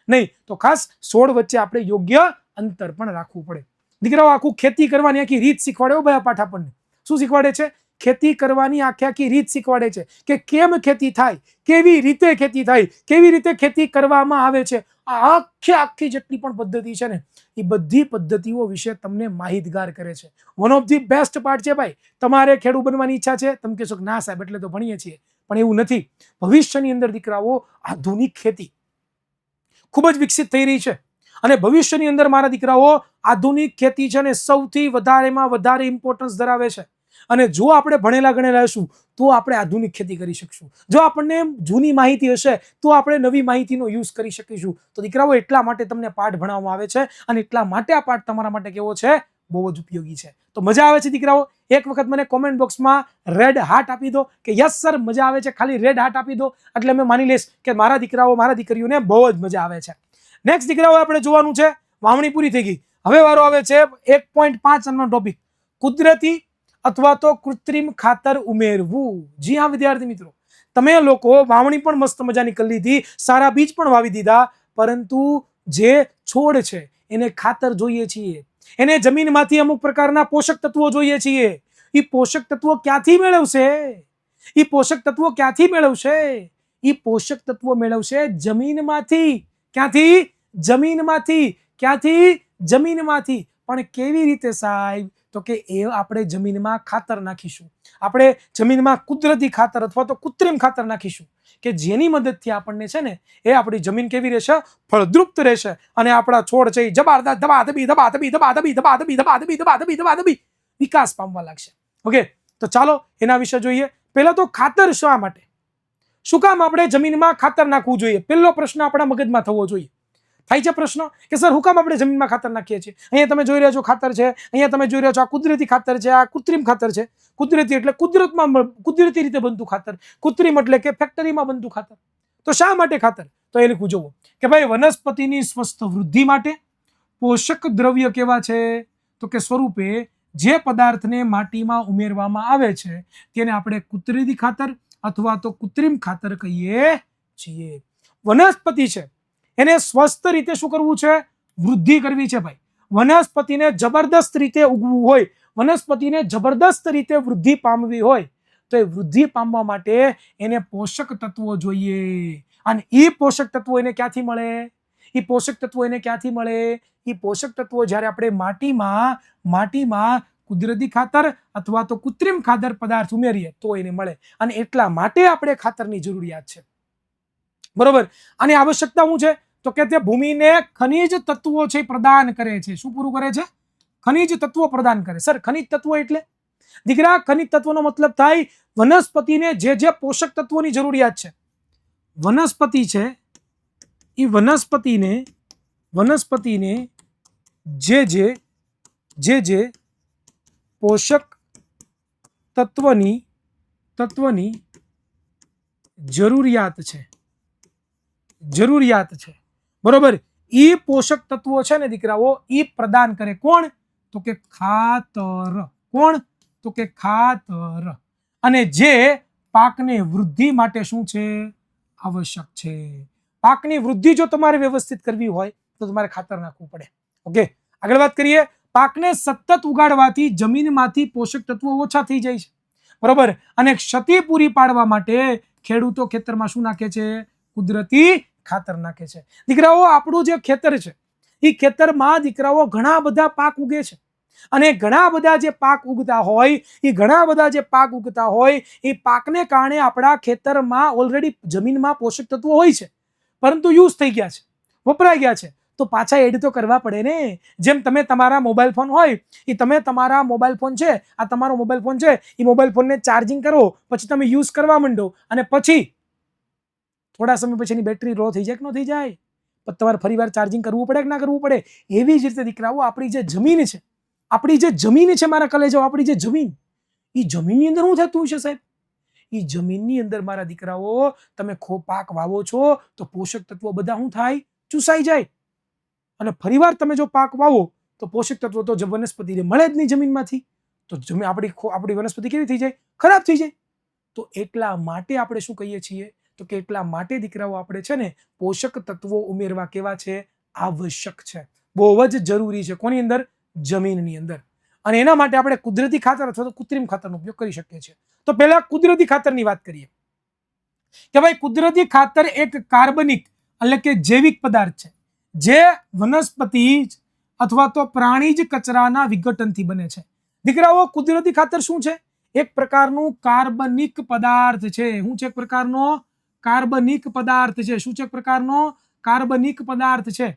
નહીં. તો ખાસ છોડ વચ્ચે આપણે યોગ્ય અંતર પણ રાખવું પડે. દીકરાઓ આખું ખેતી કરવાની આખી રીત શીખવાડે ભાઈ આ પાઠ આપણને. શું શીખવાડે છે? ખેતી કરવાની આખી રીત શીખવાડે છે કે કેમ ખેતી થાય, કેવી રીતે ખેતી થાય, કેવી રીતે ખેતી કરવામાં આવે છે. આ આખી જેટલી પણ પદ્ધતિ છે ને એ બધી પદ્ધતિઓ વિશે તમને માહિતગાર કરે છે. One of the best part છે ભાઈ. તમારે ખેડૂત બનવાની ઈચ્છા છે, તમે કહેશો કે ના સાહેબ એટલે તો ભણીએ છીએ, પણ એવું નથી. ભવિષ્યની અંદર દીકરાઓ આધુનિક ખેતી ખૂબ જ વિકસિત થઈ રહી છે અને ભવિષ્યની અંદર મારા દીકરાઓ આધુનિક ખેતી છે ને સૌથી વધારેમાં વધારે ઇમ્પોર્ટન્સ ધરાવે છે. અને જો આપણે ભણેલા ગણેલા હશું તો આપણે આધુનિક ખેતી કરી શકશું. જો આપણને જૂની માહિતી હશે તો આપણે નવી માહિતીનો યુઝ કરી શકીશું. તો દીકરાઓ એટલા માટે તમને પાઠ ભણાવવામાં આવે છે અને એટલા માટે આ પાઠ તમારા માટે કેવો છે, બહુ જ ઉપયોગી છે. તો મજા આવે છે દીકરાઓ? એક વખત મને કોમેન્ટ બોક્સમાં રેડ હાર્ટ આપી દો કે યસ સર મજા આવે છે. ખાલી રેડ હાર્ટ આપી દો એટલે મેં માની લઈશ કે મારા દીકરાઓ મારા દીકરીઓને બહુ જ મજા આવે છે. નેક્સ્ટ દીકરાઓ આપણે જોવાનું છે, વાવણી પૂરી થઈ ગઈ, હવે વારો આવે છે 1.5 નો ટોપિક, કુદરતી અથવા તો કૃત્રિમ ખાતર ઉમેરવું. જી હા વિદ્યાર્થી મિત્રો, તમે લોકો વાવણી પણ મસ્ત મજાની કરી લીધી, સારા બીજ પણ વાવી દીધા, પરંતુ જે છોડ છે એને ખાતર જોઈએ છીએ, એને જમીનમાંથી અમુક પ્રકારના પોષક તત્વો જોઈએ છીએ. એ પોષક તત્વો ક્યાંથી મેળવશે? એ પોષક તત્વો ક્યાંથી મેળવશે? એ પોષક તત્વો મેળવશે જમીનમાંથી. ક્યાંથી? જમીનમાંથી. ક્યાંથી? જમીનમાંથી. પણ કેવી રીતે સાહેબ? તો કે એ આપણે જમીનમાં ખાતર નાખીશું. આપણે જમીનમાં કુદરતી ખાતર અથવા તો કૃત્રિમ ખાતર નાખીશું કે જેની મદદથી આપણને છે ને એ આપણી જમીન કેવી રહેશે? ફળદ્રુપ રહેશે અને આપણા છોડ છે એ જબરદસ્ત ધબાધબી વિકાસ પામવા લાગશે. ઓકે, તો ચાલો એના વિશે જોઈએ. પહેલા તો ખાતર શા માટે, શું કામ આપણે જમીનમાં ખાતર નાખવું જોઈએ? પહેલો પ્રશ્ન આપણા મગજમાં થવો જોઈએ. થાય છે પ્રશ્ન કે સર હું કામ આપણે જમીનમાં ખાતર નાખીએ છીએ? અહીંયા તમે જોઈ રહ્યા છો ખાતર છે, અહીંયા તમે જોઈ રહ્યા છો આ કુદરતી ખાતર છે, આ કૃત્રિમ ખાતર છે. કુદરતી એટલે કુદરતમાં કુદરતી રીતે બનતું ખાતર, કૃત્રિમ એટલે કે ફેક્ટરીમાં બનતું ખાતર. તો શા માટે ખાતર? તો એ લખવું જોવો કે ભાઈ વનસ્પતિની સ્વસ્થ વૃદ્ધિ માટે પોષક દ્રવ્ય કેવા છે? તો કે સ્વરૂપે જે પદાર્થને માટીમાં ઉમેરવામાં આવે છે તેને આપણે કુદરતી ખાતર અથવા તો કૃત્રિમ ખાતર કહીએ છીએ. વનસ્પતિ છે એને સ્વસ્થ રીતે શું કરવું છે? વૃદ્ધિ કરવી છે ભાઈ. વનસ્પતિને જબરદસ્ત રીતે ઉગવું હોય, વનસ્પતિને જબરદસ્ત રીતે વૃદ્ધિ પામવી હોય તો એ વૃદ્ધિ પામવા માટે એને પોષક તત્વો જોઈએ. અને એ પોષક તત્વો એને ક્યાંથી મળે? એ પોષક તત્વો એને ક્યાંથી મળે? એ પોષક તત્વો જ્યારે આપણે માટીમાં કુદરતી ખાતર અથવા તો કૃત્રિમ ખાતર પદાર્થ ઉમેરીએ તો એને મળે. અને એટલા માટે આપણે ખાતરની જરૂરિયાત છે. બરોબર. આની આવશ્યકતા શું છે? તો કે તે ભૂમિને ખનિજ તત્વો છે પ્રદાન કરે છે. શું પૂરું કરે છે? ખનિજ તત્વો પ્રદાન કરે. સર ખનિજ તત્વો એટલે? દીકરા ખનિજ તત્વોનો મતલબ થાય વનસ્પતિને જે પોષક તત્વોની જરૂરિયાત છે. વનસ્પતિ છે એ વનસ્પતિને જે પોષક તત્વની જરૂરિયાત છે. બરોબર. એ પોષક તત્વો છે ને દીકરાઓ એ પ્રદાન કરે. કોણ? તો કે ખાતર. કોણ? તો કે ખાતર. અને જે પાકને વૃદ્ધિ માટે શું છે? આવશ્યક છે. પાકની વૃદ્ધિ જો તમારે વ્યવસ્થિત કરવી હોય તો તમારે ખાતર નાખવું પડે. ઓકે, આગળ વાત કરીએ. પાકને સતત ઉગાડવાથી જમીનમાંથી પોષક તત્વો ઓછા થઈ જાય છે. બરોબર. અને ક્ષતિ પૂરી પાડવા માટે ખેડૂતો ખેતરમાં શું નાખે છે? કુદરતી ખાતર નાખે છે. દીકરાઓ આપણું જે ખેતર છે એ ખેતરમાં દીકરાઓ ઘણા બધા પાક ઉગે છે અને ઘણા બધા જે પાક ઉગતા હોય એ પાકને કારણે આપણા ખેતરમાં ઓલરેડી જમીનમાં પોષક તત્વો હોય છે પરંતુ યુઝ થઈ ગયા છે, વપરાઈ ગયા છે, તો પાછા એડ તો કરવા પડે ને. જેમ તમે તમારા મોબાઈલ ફોન હોય એ તમે તમારા મોબાઈલ ફોન છે, આ તમારો મોબાઈલ ફોન છે, એ મોબાઈલ ફોનને ચાર્જિંગ કરો, પછી તમે યુઝ કરવા માંડો અને પછી થોડા સમય પછી એની બેટરી લો થઈ જાય કે ન થઈ જાય? પણ તમારે ફરીવાર ચાર્જિંગ કરવું પડે કે ના કરવું પડે? એવી જ રીતે દીકરાઓ આપણી જે જમીન છે મારા કલેજો, આપણી જે જમીન, એ જમીનની અંદર શું થતું હશે સાહેબ? એ જમીનની અંદર મારા દીકરાઓ તમે પાક વાવો છો તો પોષક તત્વો બધા શું થાય? ચૂસાઈ જાય. અને ફરીવાર તમે જો પાક વાવો તો પોષક તત્વો તો વનસ્પતિને મળે જ નહીં જમીનમાંથી, તો આપણી વનસ્પતિ કેવી થઈ જાય? ખરાબ થઈ જાય. તો એટલા માટે આપણે શું કહીએ છીએ? તો કે એટલા માટે દીકરાઓ આપણે છે ને પોષક તત્વો ઉમેરવા કેવા છે? આવશ્યક છે, બહુ જ જરૂરી છે. કોની અંદર? જમીનની અંદર. અને એના માટે આપણે કુદરતી ખાતર અથવા તો કૃત્રિમ ખાતરનો ઉપયોગ કરી શકીએ છીએ. તો પહેલા કુદરતી ખાતરની વાત કરીએ કે ભાઈ કુદરતી ખાતર એક કાર્બનિક એટલે કે જૈવિક પદાર્થ છે જે વનસ્પતિ અથવા તો પ્રાણીજ કચરાના વિઘટનથી બને છે. દીકરાઓ, કુદરતી ખાતર શું છે? એક પ્રકારનું કાર્બનિક પદાર્થ છે. શું છે? એક પ્રકારનો કાર્બનિક પદાર્થ છે. શું છે? એક પ્રકારનો કાર્બનિક પદાર્થ છે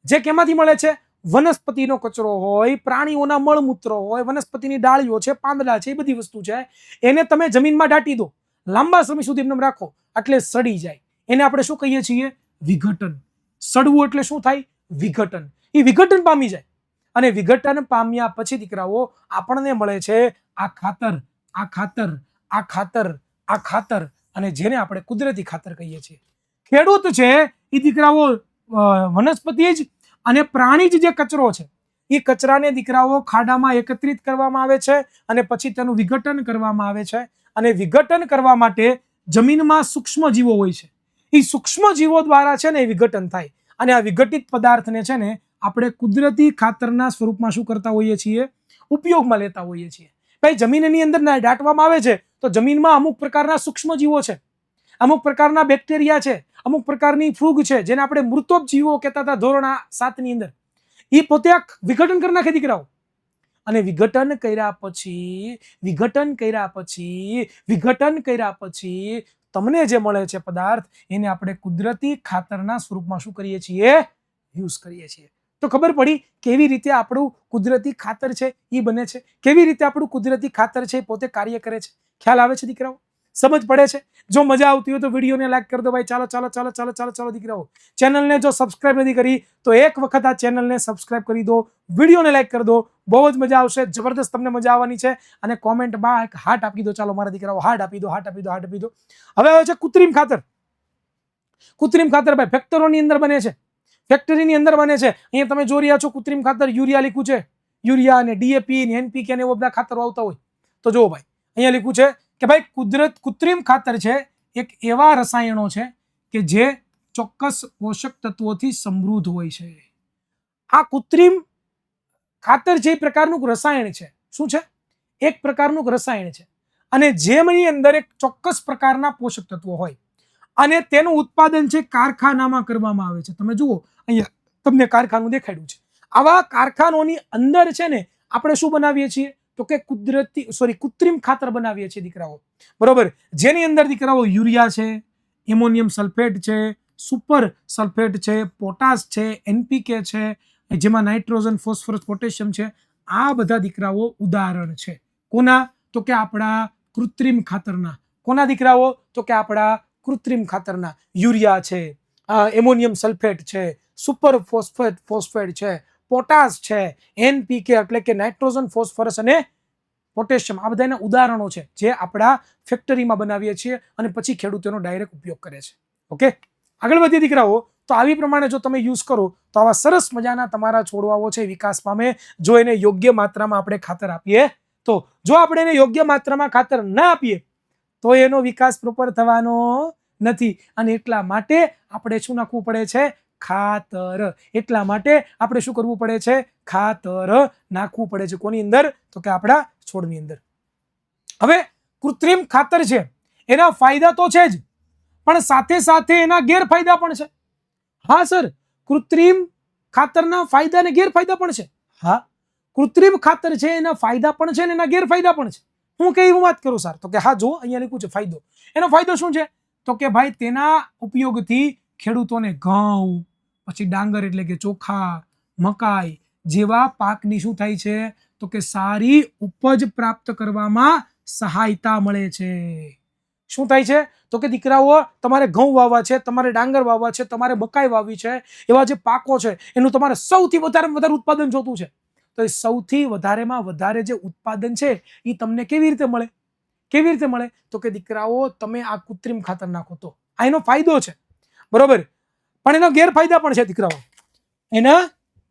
જે કેમાંથી મળે છે? વનસ્પતિનો કચરો હોય, પ્રાણીઓના મળમૂત્ર હોય, વનસ્પતિની ડાળીઓ છે, પાંદડા છે, એ બધી વસ્તુ છે. એને તમે જમીનમાં દાટી દો, લાંબા સમય સુધી એમને રાખો એટલે સડી જાય. એને આપણે શું કહીએ છીએ? વિઘટન. સડવું એટલે શું થાય? વિઘટન. એ વિઘટન પામી જાય અને વિઘટન પામ્યા પછી દીકરાઓ આપણને મળે છે આ ખાતર, આ ખાતર, આ ખાતર, આ ખાતર, અને જેને આપણે કુદરતી ખાતર કહીએ છીએ. ખેડૂત છે એ દીકરાઓ વનસ્પતિ જ અને પ્રાણીજ જે કચરો છે એ કચરાને દીકરાઓ ખાડામાં એકત્રિત કરવામાં આવે છે અને પછી તેનું વિઘટન કરવામાં આવે છે. અને વિઘટન કરવા માટે જમીનમાં સૂક્ષ્મ જીવો હોય છે. એ સૂક્ષ્મ જીવો દ્વારા છે ને એ વિઘટન થાય અને આ વિઘટિત પદાર્થને છે ને આપણે કુદરતી ખાતરના સ્વરૂપમાં શું કરતા હોઈએ છીએ? ઉપયોગમાં લેતા હોઈએ છીએ. ભાઈ જમીનની અંદર દાટવામાં આવે છે તો જમીનમાં અમુક પ્રકારના સૂક્ષ્મ જીવો છે, અમુક પ્રકારના બેક્ટેરિયા છે, અમુક પ્રકારની ફૂગ છે જેને આપણે મૃતોપજીવો કહેતા હતા ધોરણ 7 ની અંદર. એ પોતે વિઘટન કરી નાખે દીકરાઓ. અને વિઘટન કર્યા પછી તમને જે મળે છે પદાર્થ એને આપણે કુદરતી ખાતરના સ્વરૂપમાં શું કરીએ છીએ? યુઝ કરીએ છીએ. તો ખબર પડી કેવી રીતે આપણું કુદરતી ખાતર છે એ બને છે, કેવી રીતે આપણું કુદરતી ખાતર છે એ પોતે કાર્ય કરે છે. ખ્યાલ આવે છે દીકરાઓ? સમજ પડે છે? જો મજા આવતી હોય તો વિડીયોને લાઈક કરી દો ભાઈ. ચાલો ચાલો ચાલો ચાલો ચાલો ચાલો દીકરાઓ, ચેનલને જો સબસ્ક્રાઇબ નથી કરી તો એક વખત આ ચેનલને સબસ્ક્રાઇબ કરી દો, વિડીયોને લાઈક કરી દો. બહુ જ મજા આવશે, જબરદસ્ત તમને મજા આવવાની છે. અને કોમેન્ટમાં એક હાર્ટ આપી દો. ચાલો મારા દીકરાઓ, હાર્ટ આપી દો, હાર્ટ આપી દો, હાર્ટ આપી દો. હવે આવે છે કૃત્રિમ ખાતર. કૃત્રિમ ખાતર ભાઈ ફેક્ટરીની અંદર બને છે, ફેક્ટરીની અંદર બને છે. અહીંયા તમે જોઈ રહ્યા છો કૃત્રિમ ખાતર યુરિયા લીધું છે. યુરિયા અને ડીએપી ને એનપીકે ને એવા બધા ખાતરો આવતા હોય. તો જુઓ ભાઈ, અહીંયા લીધું છે કે ભાઈ કૃત્રિમ ખાતર છે એક એવા રસાયણો છે કે જે ચોક્કસ પોષક તત્વોથી સમૃદ્ધ હોય છે. આ કૃત્રિમ ખાતર જે પ્રકારનું રસાયણ છે, શું છે? એક પ્રકારનું રસાયણ છે અને જેમની અંદર એક ચોક્કસ પ્રકારના પોષક તત્વો હોય અને તેનું ઉત્પાદન છે કારખાનામાં કરવામાં આવે છે. તમે જુઓ અહીંયા તમને કારખાનું દેખાડ્યું છે. આવા કારખાનોની અંદર છે ને આપણે શું બનાવીએ છીએ? તો કે કૃત્રિમ ખાતર બનાવીએ છીએ દીકરાઓ. બરોબર? જેની અંદર દીકરાઓ યુરિયા છે, એમોનિયમ સલ્ફેટ છે, સુપર સલ્ફેટ છે, પોટાશ છે, એનપીકે છે, જેમાં નાઇટ્રોજન, ફોસ્ફરસ, પોટેશિયમ છે. આ બધા દીકરાઓ ઉદાહરણ છે. કોના? તો કે આપણા કૃત્રિમ ખાતરના. કોના દીકરાઓ? તો કે આપણા કૃત્રિમ ખાતરના. યુરિયા છે, એમોનિયમ સલ્ફેટ છે, સુપર ફોસ્ફેટ છે, પોટાશ છે, એનપીકે એટલે કે નાઇટ્રોજન, ફોસ્ફરસ અને પોટેશિયમ. આ બધાના ઉદાહરણો છે જે આપણા ફેક્ટરીમાં બનાવીએ છીએ અને પછી ખેડૂતોનો ડાયરેક્ટ ઉપયોગ કરે છે. ઓકે, આગળ વધીએ દીકરાઓ. તો આવી પ્રમાણે જો તમે યુઝ કરો તો આવા સરસ મજાના તમારા છોડવાઓ છે વિકાસ પામે, જો એને યોગ્ય માત્રામાં આપણે ખાતર આપીએ તો. જો આપણે એને યોગ્ય માત્રામાં ખાતર ના આપીએ તો એનો વિકાસ પ્રોપર થવાનો નથી. અને એટલા માટે આપણે શું નાખવું પડે છે? ખાતર. એટલા માટે આપણે શું કરવું પડે છે? ખાતર નાખવું પડે છે. કોની અંદર? તો કે આપણા છોડની અંદર. હવે કૃત્રિમ ખાતર છે એના ફાયદા તો છે જ, પણ સાથે સાથે એના ગેરફાયદા પણ છે. હા સર, કૃત્રિમ ખાતરના ફાયદા અને ગેરફાયદા પણ છે. હા, કૃત્રિમ ખાતર છે એના ફાયદા પણ છે અને એના ગેરફાયદા પણ છે. હું કેવી વાત કરું સર? તો કે હા જુઓ, અહીંયા લખ્યું છે ફાયદો. એનો ફાયદો શું છે? તો કે ભાઈ તેના ઉપયોગથી ખેડૂતોને ઘઉં, પછી ડાંગર એટલે કે ચોખા, મકાઈ જેવા પાકની શું થાય છે? તો કે સારી ઉપજ પ્રાપ્ત કરવામાં સહાયતા મળે છે. શું થાય છે? તો કે દીકરાઓ તમારે ઘઉં વાવવા છે, તમારે ડાંગર વાવવા છે, તમારે મકાઈ વાવવી છે, એવા જે પાકો છે એનું તમારે સૌથી વધારે ઉત્પાદન જોતું છે. તો એ સૌથી વધારેમાં વધારે જે ઉત્પાદન છે એ તમને કેવી રીતે મળે? કેવી રીતે મળે? તો કે દીકરાઓ તમે આ કૃત્રિમ ખાતર નાખો તો. આ એનો ફાયદો છે. બરોબર? પણ એનો ગેરફાયદા પણ છે દીકરાઓ. એના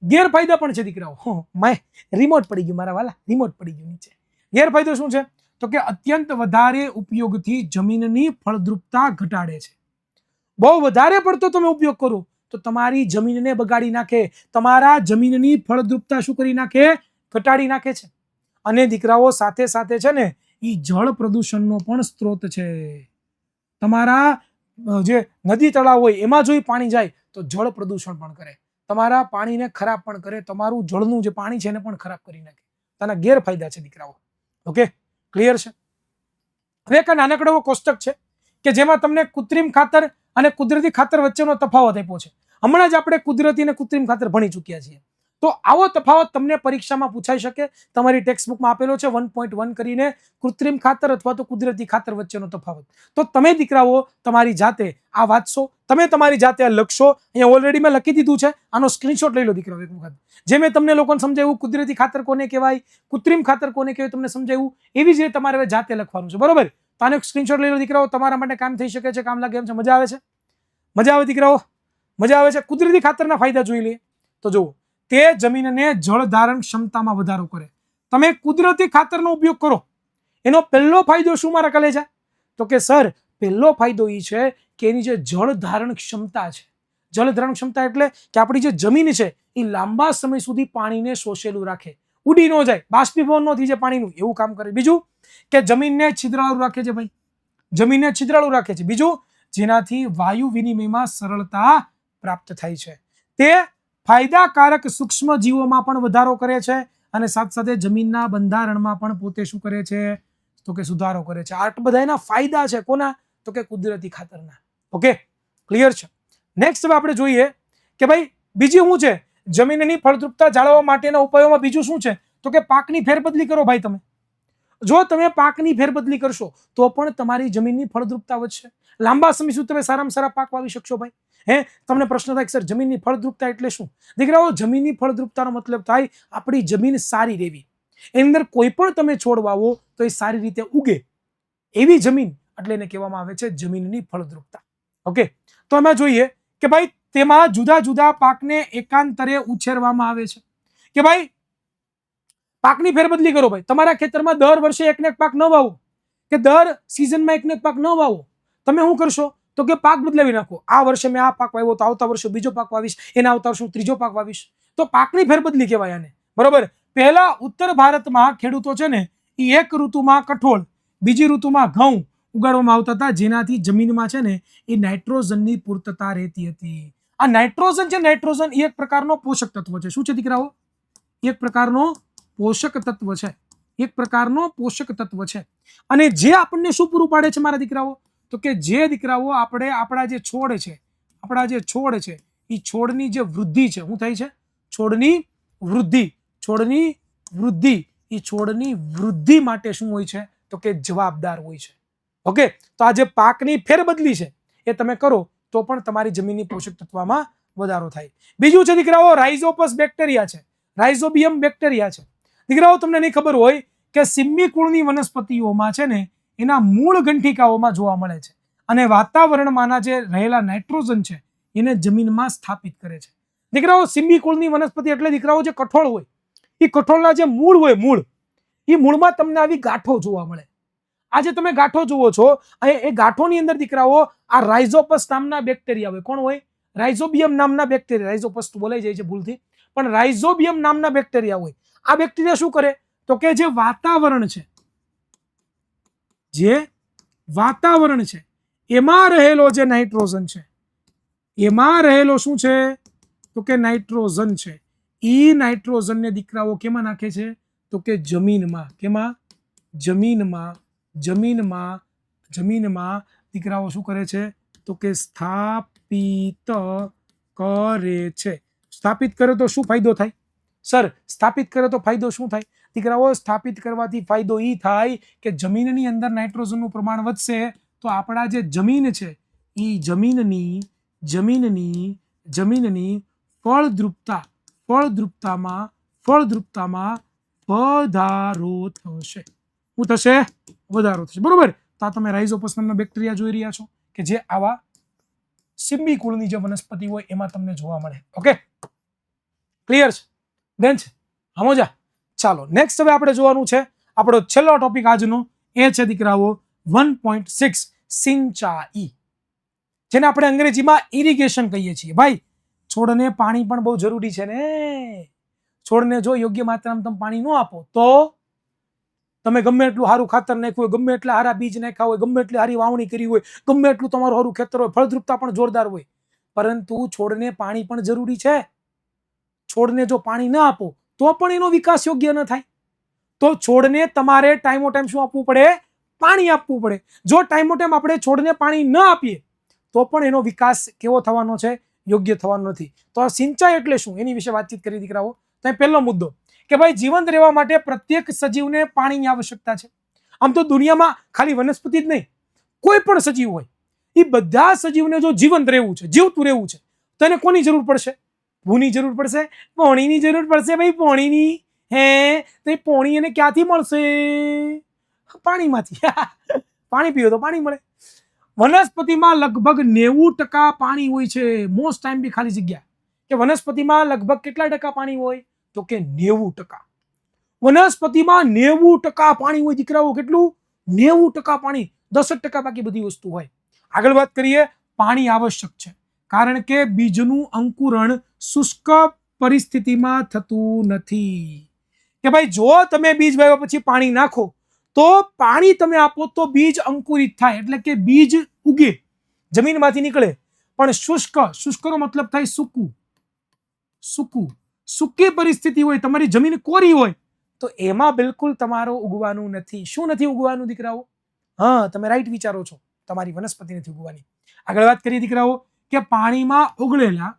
ગેરફાયદા પણ છે દીકરાઓ. માય રિમોટ પડી ગયું મારા વાલા, રિમોટ પડી ગયું નીચે. ગેરફાયદો શું છે? તો કે અત્યંત વધારે ઉપયોગથી જમીનની ફળદ્રુપતા ઘટાડે છે. બહુ વધારે પડતો તમે ઉપયોગ કરો તો તમારી જમીનને બગાડી નાખે, તમારા જમીનની ફળદ્રુપતા શું કરી નાખે? ઘટાડી નાખે છે. અને દીકરાઓ સાથે સાથે છે ને એ જળ પ્રદૂષણનો પણ સ્ત્રોત છે. તમારા જે નદી તળાવ હોય એમાં જો પાણી જાય તો જળ પ્રદૂષણ પણ કરે, તમારા પાણીને ખરાબ પણ કરે, તમારું જળનું જે પાણી છે એને પણ ખરાબ કરી નાખે. તેના ગેરફાયદા છે દીકરાઓ. ઓકે, ક્લિયર છે? હવે એક નાનકડો એવો કોષ્ટક છે કે જેમાં તમને કૃત્રિમ ખાતર અને કુદરતી ખાતર વચ્ચેનો તફાવત આપ્યો છે. હમણાં જ આપણે કુદરતી અને કૃત્રિમ ખાતર ભણી ચૂક્યા છીએ. તો આવો તફાવત તમને પરીક્ષામાં પૂછાઈ શકે. તમારી ટેક્સ્ટ બુકમાં આપેલો છે 1.1 કરીને કૃત્રિમ ખાતર અથવા તો કુદરતી ખાતર વચ્ચેનો તફાવત. તો તમે દીકરાઓ તમારી જાતે આ વાંચશો, તમે તમારી જાતે આ લખશો. અહીંયા ઓલરેડી મેં લખી દીધું છે, આનો સ્ક્રીનશોટ લઈ લો દીકરાઓ એક વખત. જે મેં તમને લોકોને સમજાવ્યું કુદરતી ખાતર કોને કહેવાય, કૃત્રિમ ખાતર કોને કહેવાય તમને સમજાવ્યું, એવી જ રીતે તમારે હવે જાતે લખવાનું છે. બરોબર? તો આનો સ્ક્રીનશોટ લઈ લો દીકરાઓ, તમારા માટે કામ થઈ શકે છે, કામ લાગે એમ છે. મજા આવે છે? મજા આવે દીકરાઓ? મજા આવે છે? કુદરતી ખાતરના ફાયદા જોઈ લઈએ. તો જુઓ, તે જમીનને જળ ધારણ ક્ષમતામાં વધારો કરે. તમે કુદરતી ખાતરનો ઉપયોગ કરો, એનો પહેલો ફાયદો શું મારા કલેજા? તો કે સર પહેલો ફાયદો એ છે કે એની જે જળ ધારણ ક્ષમતા છે. જળ ધારણ ક્ષમતા એટલે કે આપણી જે જમીન છે એ લાંબા સમય સુધી પાણીને શોષેલું રાખે, ઉડી ન જાય, બાષ્પીભવન ન થઈ જાય પાણીનું, એવું કામ કરે. બીજું કે જમીનને છિદ્રાળુ રાખે છે ભાઈ, જમીનને છિદ્રાળુ રાખે છે. બીજું જેનાથી વાયુ વિનિમયમાં સરળતા પ્રાપ્ત થાય છે. તે ફાયદાકારક સૂક્ષ્મ જીવોમાં પણ વધારો કરે છે અને સાથે સાથે જમીનના બંધારણમાં પણ પોતે શું કરે છે? તો કે સુધારો કરે છે. આ બધા એના ફાયદા છે. કોના? તો કે કુદરતી ખાતરના. ઓકે, ક્લિયર છે? નેક્સ્ટ હવે આપણે જોઈએ કે ભાઈ બીજી શું છે જમીનની ફળદ્રુપતા જાળવવા માટેના ઉપાયોમાં. બીજું શું છે? તો કે પાકની ફેરબદલી કરો ભાઈ. તમે જો તમે પાકની ફેરબદલી કરશો તો પણ તમારી જમીનની ફળદ્રુપતા વધશે. લાંબા સમય સુધી તમે સારામાં સારા પાક વાવી શકશો ભાઈ. તમને પ્રશ્ન થાય સર જમીનની ફળદ્રુપતા એટલે શું? દીકરાઓ જમીનની ફળદ્રુપતાનો મતલબ થાય આપણી જમીન સારી રહેવી, એની અંદર કોઈ પણ તમે છોડ વાવો તો એ સારી રીતે ઉગે, એવી જમીન એટલે એને કહેવામાં આવે છે જમીનની ફળદ્રુપતા. ઓકે, તો એમાં જોઈએ કે ભાઈ તેમાં જુદા જુદા પાકને એકાંતરે ઉછેરવામાં આવે છે. કે ભાઈ પાકની ફેરબદલી કરો ભાઈ. તમારા ખેતરમાં દર વર્ષે એકને એક પાક ન વાવો, કે દર સિઝનમાં એકને એક પાક ન વાવો. તમે શું કરશો? તો કે પાક બદલાવી નાખો. આ વર્ષે મેં આ પાક વાવ્યો તો આવતા વર્ષે બીજો પાક વાવીશ, એના આવતા વર્ષે ત્રીજો પાક વાવીશ. તો પાકની ફેરબદલી કહેવાય આને. બરોબર? પહેલા ઉત્તર ભારતમાં ખેડૂતો છે ને એ એક ઋતુમાં કઠોળ, બીજી ઋતુમાં ઘઉં ઉગાડવામાં આવતા હતા, જેનાથી જમીનમાં છે ને એ નાઇટ્રોજનની પૂર્તતા રહેતી હતી. આ નાઇટ્રોજન છે, નાઇટ્રોજન એ એક પ્રકારનો પોષક તત્વ છે. શું છે દીકરાઓ? એક પ્રકારનો પોષક તત્વ છે. એક પ્રકારનો પોષક તત્વ છે. અને જે આપણને શું પૂરું પાડે છે મારા દીકરાઓ? તો કે જે દીકરાઓ આપણે આપણા જે છોડ છે એ છોડની જે વૃદ્ધિ છે, શું થાય છે? છોડની વૃદ્ધિ માટે શું હોય છે? તો કે જવાબદાર હોય છે. ઓકે, તો આ જે પાકની ફેરબદલી છે એ તમે કરો તો પણ તમારી જમીનની પોષક તત્વમાં વધારો થાય. બીજું છે દીકરાઓ રાઇઝોપસ બેક્ટેરિયા છે, રાઇઝોબિયમ બેક્ટેરિયા છે. દીકરાઓ તમને નહીં ખબર હોય કે સિમ્મી કુળની વનસ્પતિઓમાં છે ને એના મૂળ ગંઠિકાઓમાં જોવા મળે છે અને વાતાવરણમાંના જે રહેલા નાઇટ્રોજન છે એને જમીનમાં સ્થાપિત કરે છે. દીકરાઓ સિમ્મી કુળની વનસ્પતિ એટલે દીકરાઓ જે કઠોળ હોય એ કઠોળના જે મૂળ હોય, એ મૂળમાં તમને આવી ગાંઠો જોવા મળે. આજે તમે ગાંઠો જુઓ છો, એ ગાંઠોની અંદર દીકરાઓ આ રાઇઝોપસ નામના બેક્ટેરિયા હોય. કોણ હોય? રાઇઝોબિયમ નામના બેક્ટેરિયા. રાઇઝોપસ તો બોલાઈ જાય છે ભૂલથી, પણ રાઇઝોબિયમ નામના બેક્ટેરિયા હોય. આ બેક્ટેરિયા શું કરે? તો કે જે વાતાવરણ છે એમાં રહેલો જે નાઇટ્રોજન છે, એમાં રહેલો શું છે? તો કે નાઇટ્રોજન છે. એ નાઇટ્રોજનને દીકરાઓ કેમાં નાખે છે? તો કે જમીનમાં. કેમાં? જમીનમાં દીકરાઓ શું કરે છે? તો કે સ્થાપિત કરે છે. સ્થાપિત કરે તો શું ફાયદો થાય? સર સ્થાપિત કરે તો ફાયદો શું થાય? દીકરાઓ સ્થાપિત કરવાથી ફાયદો એ થાય કે જમીનની અંદર નાઇટ્રોજનનું પ્રમાણ વધશે તો આપણા જે જમીન છે એ જમીનની ફળદ્રુપતામાં વધારો થશે. શું થશે? વધારો થશે. બરોબર? તો આ તમે રાઇઝોપસ નામના બેક્ટેરિયા જોઈ રહ્યા છો કે જે આવા સિમ્મી કુળની જે વનસ્પતિ હોય એમાં તમને જોવા મળે. ઓકે, ક્લિયર છે? ડન છે? સમજા? ચાલો નેક્સ્ટ હવે આપણે જોવાનું છે આપણો છેલ્લો ટોપિક આજનો, એ છે દીકરાઓ 1.6 સિંચાઈ, જેને આપણે અંગ્રેજીમાં ઇરિગેશન કહીએ છીએ. ભાઈ છોડને પાણી પણ બહુ જરૂરી છે ને. છોડને જો યોગ્ય માત્રામાં તમે પાણી ન આપો તો તમે ગમે એટલું સારું ખાતર નાખ્યું હોય, ગમે એટલા સારા બીજ નાખ્યા હોય, ગમે એટલી સારી વાવણી કરી હોય, ગમે એટલું તમારું સારું ખેતર હોય, ફળદ્રુપતા પણ જોરદાર હોય, પરંતુ છોડને પાણી પણ જરૂરી છે. છોડને જો પાણી ન આપો તો પણ એનો વિકાસ યોગ્ય ન થાય. તો છોડને તમારે ટાઈમો ટાઈમ શું આપવું પડે? પાણી આપવું પડે. જો ટાઈમો ટાઈમ આપણે છોડને પાણી ન આપીએ તો પણ એનો વિકાસ કેવો થવાનો છે? યોગ્ય થવાનો નથી. તો આ સિંચાઈ એટલે શું એની વિશે વાતચીત કરી દીકરાઓ. તો પહેલો મુદ્દો કે ભાઈ જીવંત રહેવા માટે પ્રત્યેક સજીવને પાણીની આવશ્યકતા છે. આમ તો દુનિયામાં ખાલી વનસ્પતિ જ નહીં, કોઈ પણ સજીવ હોય એ બધા સજીવને જો જીવંત રહેવું છે, જીવતું રહેવું છે, તો એને કોની જરૂર પડશે? ભૂની જરૂર પડશે, પાણીની જરૂર પડશે. ભાઈ પાણીની તો એ પાણી એને ક્યાંથી મળશે? પાણીમાંથી. પાણી પીવો તો પાણી મળે. વનસ્પતિમાં લગભગ 90% પાણી હોય છે. મોસ્ટ ટાઈમ બી ખાલી જગ્યા કે વનસ્પતિમાં લગભગ કેટલા ટકા પાણી હોય? તો કે 90%. વનસ્પતિમાં 90% પાણી હોય દીકરાઓ. કેટલું? 90% પાણી. 10% બાકી બધી વસ્તુ હોય. આગળ વાત કરીએ. પાણી આવશ્યક છે કારણ કે બીજનું અંકુરણ શુષ્ક પરિસ્થિતિમાં થતું નથી. કે ભાઈ જો તમે બીજ વાવ્યા પછી પાણી નાખો તો પાણી તમે આપો તો બીજ અંકુરિત થાય, એટલે કે બીજ ઉગે, જમીનમાંથી નીકળે. પણ શુષ્કનો મતલબ થાય સૂકું. સૂકી પરિસ્થિતિ હોય, તમારી જમીન કોરી હોય, તો એમાં બિલકુલ તમારો ઉગવાનું નથી. શું નથી ઉગવાનું દીકરાઓ? હા, તમે રાઈટ વિચારો છો, તમારી વનસ્પતિ નથી ઉગવાની. આગળ વાત કરીએ દીકરાઓ કે પાણીમાં ઓગળેલા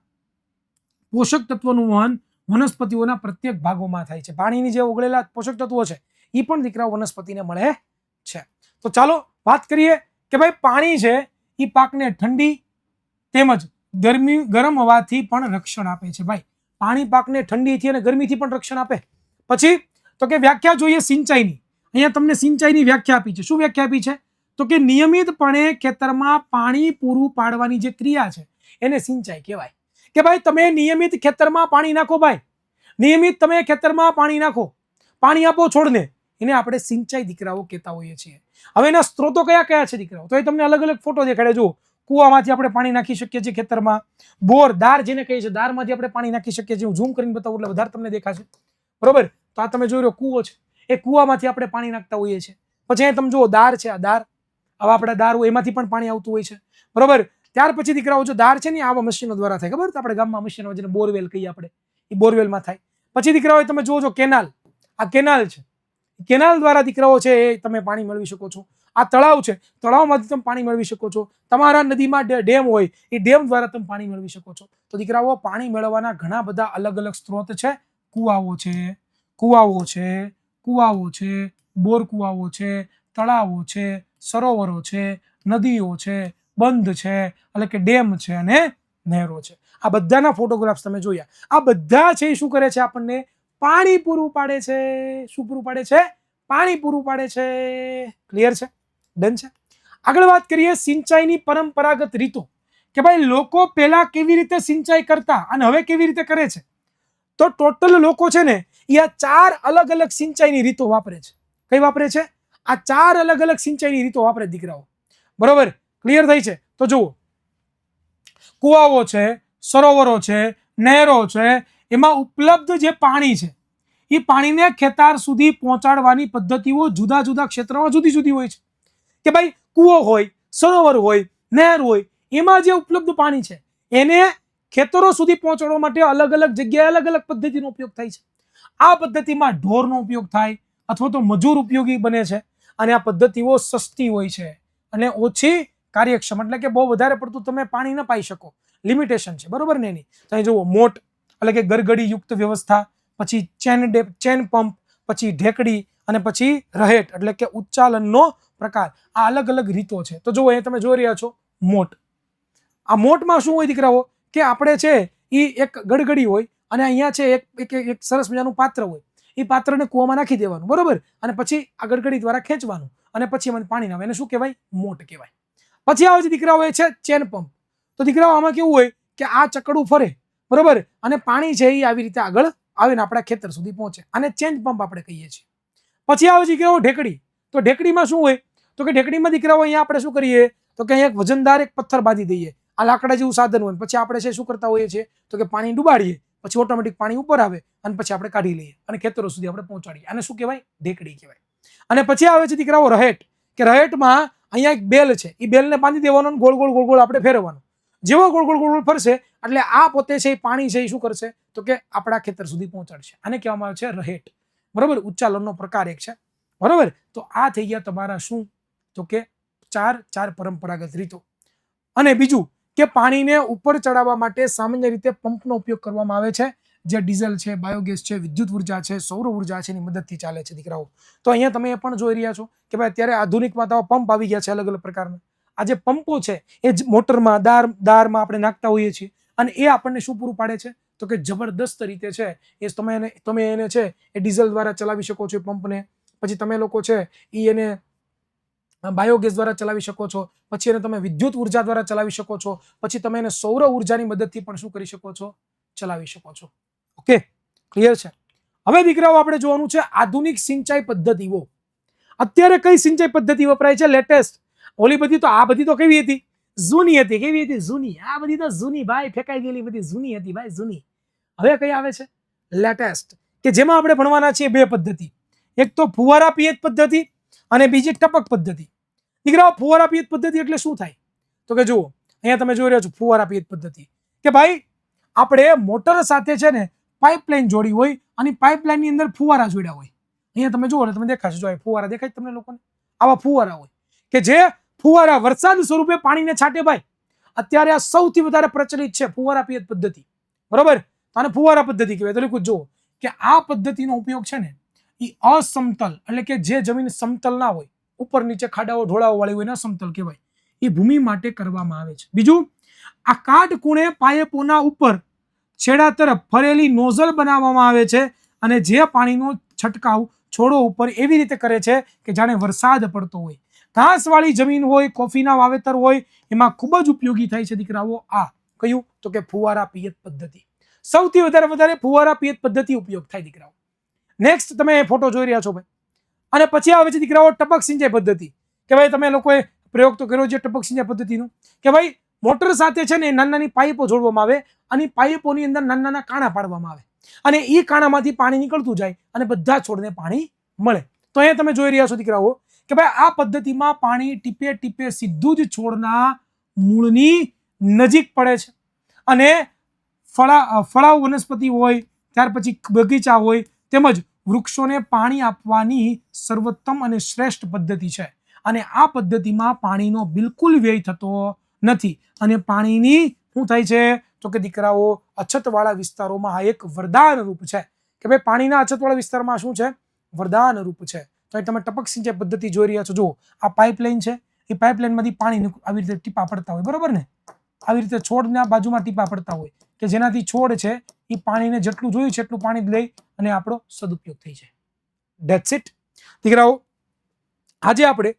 પોષક તત્વોનું વહન વનસ્પતિઓના પ્રત્યેક ભાગોમાં થાય છે. પાણીની જે ઓગળેલા પોષક તત્વો છે એ પણ દીકરાઓ વનસ્પતિને મળે છે. તો ચાલો વાત કરીએ કે ભાઈ પાણી છે એ પાકને ઠંડી તેમજ ગરમ હવાથી પણ રક્ષણ આપે છે. ભાઈ પાણી પાકને ઠંડીથી અને ગરમીથી પણ રક્ષણ આપે. પછી તો કે વ્યાખ્યા જોઈએ સિંચાઈની. અહીંયા તમને સિંચાઈની વ્યાખ્યા આપી છે. શું વ્યાખ્યા આપી છે? તો કે નિયમિતપણે ખેતરમાં પાણી પૂરું પાડવાની જે ક્રિયા છે એને સિંચાઈ કહેવાય. કે ભાઈ તમે નિયમિત ખેતરમાં પાણી નાખો. ભાઈ નિયમિત તમે ખેતરમાં પાણી નાખો, પાણી આપો છોડને, એને આપણે સિંચાઈ દીકરાઓ કહેતા હોઈએ છીએ. હવે એના સ્ત્રોતો કયા કયા છે દીકરાઓ? તો એ તમને અલગ અલગ ફોટો દેખાડે. જુઓ, કુવામાંથી આપણે પાણી નાખી શકીએ છીએ ખેતરમાં. બોર, દાર જેને કહીએ છીએ, દારમાંથી આપણે પાણી નાખી શકીએ છીએ. હું ઝૂમ કરીને બતાવું એટલે વધારે તમને દેખાશે. બરોબર? તો આ તમે જોઈ રહ્યો કુવો છે, એ કુવામાંથી આપણે પાણી નાખતા હોઈએ છીએ. પછી અહીં તમે જુઓ દાર છે, આ દાર, આવા આપણા દાર હોય એમાંથી પણ પાણી આવતું હોય છે. બરોબર? ત્યાર પછી દીકરાઓ જો દાર છે ને આવા મશીનો દ્વારા થાય. ખબર? આપણે ગામમાં મશીનો જેને બોરવેલ કહીએ આપણે, એ બોરવેલમાં થાય. પછી દીકરાઓ તમે જોજો કેનાલ, આ કેનાલ છે, કેનાલ દ્વારા દીકરાઓ છે એ તમે પાણી મેળવી શકો છો. આ તળાવ છે, તળાવમાંથી તમે પાણી મેળવી શકો છો. તમારા નદીમાં ડેમ હોય, એ ડેમ દ્વારા તમે પાણી મેળવી શકો છો. તો દીકરાઓ પાણી મેળવવાના ઘણા બધા અલગ અલગ સ્ત્રોત છે. કુવાઓ છે, બોર કુવાઓ છે, તળાવો છે, સરોવરો છે, નદીઓ છે, બંધ છે એટલે કે ડેમ છે, અને નહેરો છે. આ બધાના ફોટોગ્રાફ્સ તમે જોયા. આ બધા છે શું કરે છે? આપણને પાણી પૂરું પાડે છે. શું પૂરું પાડે છે? પાણી પૂરું પાડે છે. ક્લિયર છે? ડન છે? આગળ વાત કરીએ સિંચાઈની પરંપરાગત રીતો. કે ભાઈ લોકો પહેલા કેવી રીતે સિંચાઈ કરતા અને હવે કેવી રીતે કરે છે. તો ટોટલ લોકો છે ને એ આ 4 અલગ અલગ સિંચાઈની રીતો વાપરે છે. કઈ વાપરે છે? આ 4 અલગ અલગ સિંચાઈની રીતો વાપરે દીકરાઓ. બરોબર? ક્લિયર થઈ છે? તો જુઓ, કુવાઓ છે, સરોવરો છે, નહેરો છે, એમાં ઉપલબ્ધ જે પાણી છે એ પાણીને ખેતર સુધી પહોંચાડવાની પદ્ધતિઓ જુદા જુદા ક્ષેત્રમાં જુદી જુદી હોય છે. કે ભાઈ કુવો હોય, સરોવર હોય, નહેર હોય, એમાં જે ઉપલબ્ધ પાણી છે એને ખેતરો સુધી પહોંચાડવા માટે અલગ અલગ જગ્યાએ અલગ અલગ પદ્ધતિનો ઉપયોગ થાય છે. આ પદ્ધતિમાં ઢોરનો ઉપયોગ થાય અથવા તો મજૂર ઉપયોગી બને છે. અને આ પદ્ધતિઓ સસ્તી હોય છે અને ઓછી કાર્યક્ષમ, એટલે કે બહુ વધારે પડતું તમે પાણી ન પાઈ શકો, લિમિટેશન છે. બરોબર ને? એની તો અહીં જુઓ, મોટ એટલે કે ગરગડી યુક્ત વ્યવસ્થા, પછી ચેન પંપ, પછી ઢેકડી, અને પછીरहेટ એટલે કે ઉચ્ચાલનનો પ્રકાર. આ અલગ અલગ રીતો છે. તો જુઓ, અહીં તમે જોઈ રહ્યા છો મોટ. આ મોટમાં શું હોય દીકરાઓ? કે આપણે છે એ એક ગડગડી હોય અને અહીંયા છે એક સરસ મજાનું પાત્ર હોય. એ પાત્રને કૂવામાં નાખી દેવાનું. બરોબર? અને પછી આ ગડગડી દ્વારા ખેંચવાનું અને પછી એમાં પાણી આવે. એને શું કહેવાય? મોટ કહેવાય. પછી આવે છે દીકરાઓ એ છે ચેન પંપ. તો દીકરાઓ આમાં કેવું હોય કે આ ચકડું ફરે, બરોબર, અને પાણી છે એ આવી રીતે આગળ આવીને આપણા ખેતર સુધી પહોંચે. આને ચેન પંપ આપણે કહીએ છીએ. પછી આવે છે દીકરાઓ ઢેકડી. તો ઢેકડીમાં શું હોય? તો કે ઢેકડીમાં દીકરાઓ અહીંયા આપણે શું કરીએ? તો કે અહીંયા એક વજનદાર એક પથ્થર બાંધી દઈએ. આ લાકડા જેવું સાધન હોય. પછી આપણે છે શું કરતા હોઈએ છીએ? તો કે પાણી ડુબાડીએ, પછી ઓટોમેટિક પાણી ઉપર આવે અને પછી આપણે કાઢી લઈએ અને ખેતરો સુધી આપણે પહોંચાડીએ. આને શું કહેવાય? ઢેકડી કહેવાય. અને પછી આવે છે દીકરાઓ રહેટ, કે રહેટમાં અહીંયા એક બેલ છે, એ બેલને બાંધી દેવાનો અને ગોળ ગોળ ગોળ ગોળ આપણે ફેરવવાનું. જેવો ગોળ ગોળ ગોળ ફરશે એટલે આ પોતે છે એ પાણી છે એ શું કરશે તો કે આપણા ખેતર સુધી પહોંચાડશે. આને કહેવામાં આવે છે રહેટ. બરોબર, ઉચ્ચાલનનો પ્રકાર એક છે. બરોબર, તો આ થઈ ગયા તમારા શું તો કે ચાર પરંપરાગત રીતો. અને બીજું કે પાણીને ઉપર ચડાવવા માટે સામાન્ય રીતે પંપનો ઉપયોગ કરવામાં આવે છે, જે ડીઝલ છે, બાયોગેસ છે, વિદ્યુત ઉર્જા છે, સૌર ઉર્જા છે, એની મદદથી ચાલે છે દીકરાઓ. તો અહીંયા તમે એ પણ જોઈ રહ્યા છો કે ભાઈ અત્યારે આધુનિકમાં તો પંપ આવી ગયા છે અલગ અલગ પ્રકારના. આ જે પંપો છે એ જ મોટરમાં દારમાં આપણે નાખતા હોઈએ છીએ અને એ આપણને શું પૂરું પાડે છે તો કે જબરદસ્ત રીતે છે એ તમે એને છે એ ડીઝલ દ્વારા ચલાવી શકો છો પંપને. પછી તમે લોકો છે એ એને બાયોગેસ દ્વારા ચલાવી શકો છો, પછી એને તમે વિદ્યુત ઉર્જા દ્વારા ચલાવી શકો છો, પછી તમે એને સૌર ઉર્જાની મદદથી પણ શું કરી શકો છો ચલાવી શકો છો. ઓકે, ક્લિયર છે. હવે દીકરાઓ આપણે જોવાનું છે આધુનિક સિંચાઈ પદ્ધતિઓ. અત્યારે કઈ સિંચાઈ પદ્ધતિ વપરાય છે લેટેસ્ટ? ઓલી બધી તો આ બધી તો કેવી હતી જૂની હતી. કેવી હતી જૂની? આ બધી તો જૂની ભાઈ, ફેંકાઈ ગયેલી બધી જૂની હતી ભાઈ, જૂની. હવે કઈ આવે છે લેટેસ્ટ, કે જેમાં આપણે ભણવાના છીએ બે પદ્ધતિ. એક તો ફુવારા પિયત પદ્ધતિ અને બીજી ટપક પદ્ધતિ. દીકરાઓ ફુવારા પિયત પદ્ધતિ એટલે શું થાય તો કે જુઓ અહીંયા તમે જોઈ રહ્યા છો ફુવારા પિયત પદ્ધતિ, કે ભાઈ આપણે મોટર સાથે છે ને પાઇપલાઇન જોડી હોય અને પાઇપલાઇનની અંદર ફુવારા જોડ્યા હોય. અહીંયા તમે જુઓ ને તમે દેખાશે, જો ફુવારા દેખાય તમને લોકોને? આવા ફુવારા હોય કે જે ફુવારા વરસાદ સ્વરૂપે પાણીને છાંટે ભાઈ. અત્યારે આ સૌથી વધારે પ્રચલિત છે ફુવારા પિયત પદ્ધતિ. બરોબર, આને ફુવારા પદ્ધતિ કહેવાય. તો જુઓ કે આ પદ્ધતિનો ઉપયોગ છે ને એ અસમતલ એટલે કે જે જમીન સમતલ ના હોય, ઉપર નીચે ખાડાઓ ઢોળાવો વાળી હોય ને સમતલ કહેવાય, એ ભૂમિ માટે કરવામાં આવે છે. બીજું, આ કાટખૂણે પાઇપોના ઉપર છેડા તરફ ફરેલી નોઝલ બનાવવામાં આવે છે અને જે પાણીનો છંટકાવ છોડો ઉપર એવી રીતે કરે છે કે જાણે વરસાદ પડતો હોય. ઘાસવાળી જમીન હોય, કોફીના વાવેતર હોય, એમાં ખૂબ જ ઉપયોગી થાય છે દીકરાઓ આ કયું તો કે ફુવારા પિયત પદ્ધતિ. સૌથી વધારે ફુવારા પિયત પદ્ધતિ ઉપયોગ થાય દીકરાઓ. નેક્સ્ટ તમે ફોટો જોઈ રહ્યા છો ભાઈ. અને પછી આવે છે દીકરાઓ ટપક સિંચાઈ પદ્ધતિ, કે ભાઈ તમે લોકોએ પ્રયોગ તો કર્યો છે ટપક સિંચાઈ પદ્ધતિનો, કે ભાઈ મોટર સાથે છે ને નાની નાની પાઇપો જોડવામાં આવે અને પાઇપોની અંદર નાના નાના કાણા પાડવામાં આવે અને એ કાણામાંથી પાણી નીકળતું જાય અને બધા છોડને પાણી મળે. તો અહીંયા તમે જોઈ રહ્યા છો દીકરાઓ કે ભાઈ આ પદ્ધતિમાં પાણી ટીપે ટીપે સીધું જ છોડના મૂળની નજીક પડે છે અને ફળાઉ વનસ્પતિ હોય, ત્યાર પછી બગીચા હોય, તેમજ વૃક્ષોને પાણી આપવાની સર્વોત્તમ અને શ્રેષ્ઠ પદ્ધતિ છે. અને આ પદ્ધતિમાં પાણીનો બિલકુલ વ્યય થતો નથી અને પાણીની શું થાય છે તો કે દીકરાઓ અછતવાળા વિસ્તારોમાં આ એક વરદાન રૂપ છે, કે ભાઈ પાણીના અછતવાળા વિસ્તારમાં શું છે વરદાન રૂપ છે. તો તમે ટપક સિંચાઈ પદ્ધતિ જોઈ રહ્યા છો. જો આ પાઇપલાઇન છે, એ પાઇપલાઇનમાંથી પાણી આવી રીતે ટીપા પડતા હોય, બરોબર ને? આવી રીતે છોડના બાજુમાં ટીપા પડતા હોય કે જેનાથી છોડ છે એ પાણીને જેટલું જોયું છે એટલું પાણી લઈ અને આપણો સદુપયોગ થઈ જાય. ધેટ્સ ઇટ દીકરાઓ, આજે આપણે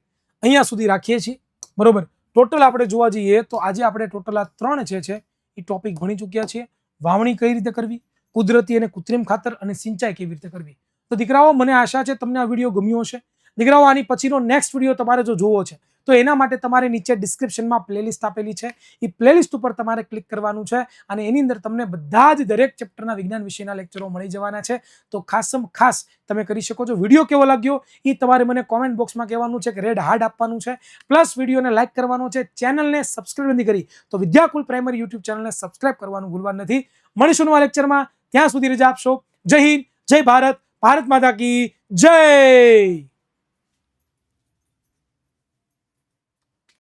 અહીંયા સુધી રાખીએ છીએ. બરોબર, ટોટલ આપણે જોવા જઈએ તો આજે આપણે ટોટલ આ 3 છે એ ટોપિક ભણી ચૂક્યા છીએ. વાવણી કઈ રીતે કરવી, કુદરતી અને કૃત્રિમ ખાતર અને સિંચાઈ કેવી રીતે કરવી. તો દીકરાઓ મને આશા છે તમને આ વિડીયો ગમ્યો હશે. દીકરાઓ આની પછીનો નેક્સ્ટ વિડીયો તમારે જો જોવો છે તો એના માટે તમારે નીચે ડિસ્ક્રિપ્શનમાં પ્લેલિસ્ટ આપેલી છે, એ પ્લેલિસ્ટ ઉપર તમારે ક્લિક કરવાનું છે અને એની અંદર તમને બધા જ દરેક ચેપ્ટરના વિજ્ઞાન વિષયના લેક્ચરો મળી જવાના છે. તો ખાસ તમે કરી શકો છો. વિડીયો કેવો લાગ્યો એ તમારે મને કોમેન્ટ બોક્સમાં કહેવાનું છે, કે રેડ હાર્ટ આપવાનું છે, પ્લસ વિડીયોને લાઇક કરવાનો છે, ચેનલને સબસ્ક્રાઇબ નથી કરી તો વિદ્યાકુલ પ્રાઇમરી યુટ્યુબ ચેનલને સબસ્ક્રાઇબ કરવાનું ભૂલવાનું નથી. મળીશું નવા લેક્ચરમાં, ત્યાં સુધી રજા આપશો. જય હિન્દ, જય ભારત, ભારત માતા કી જય.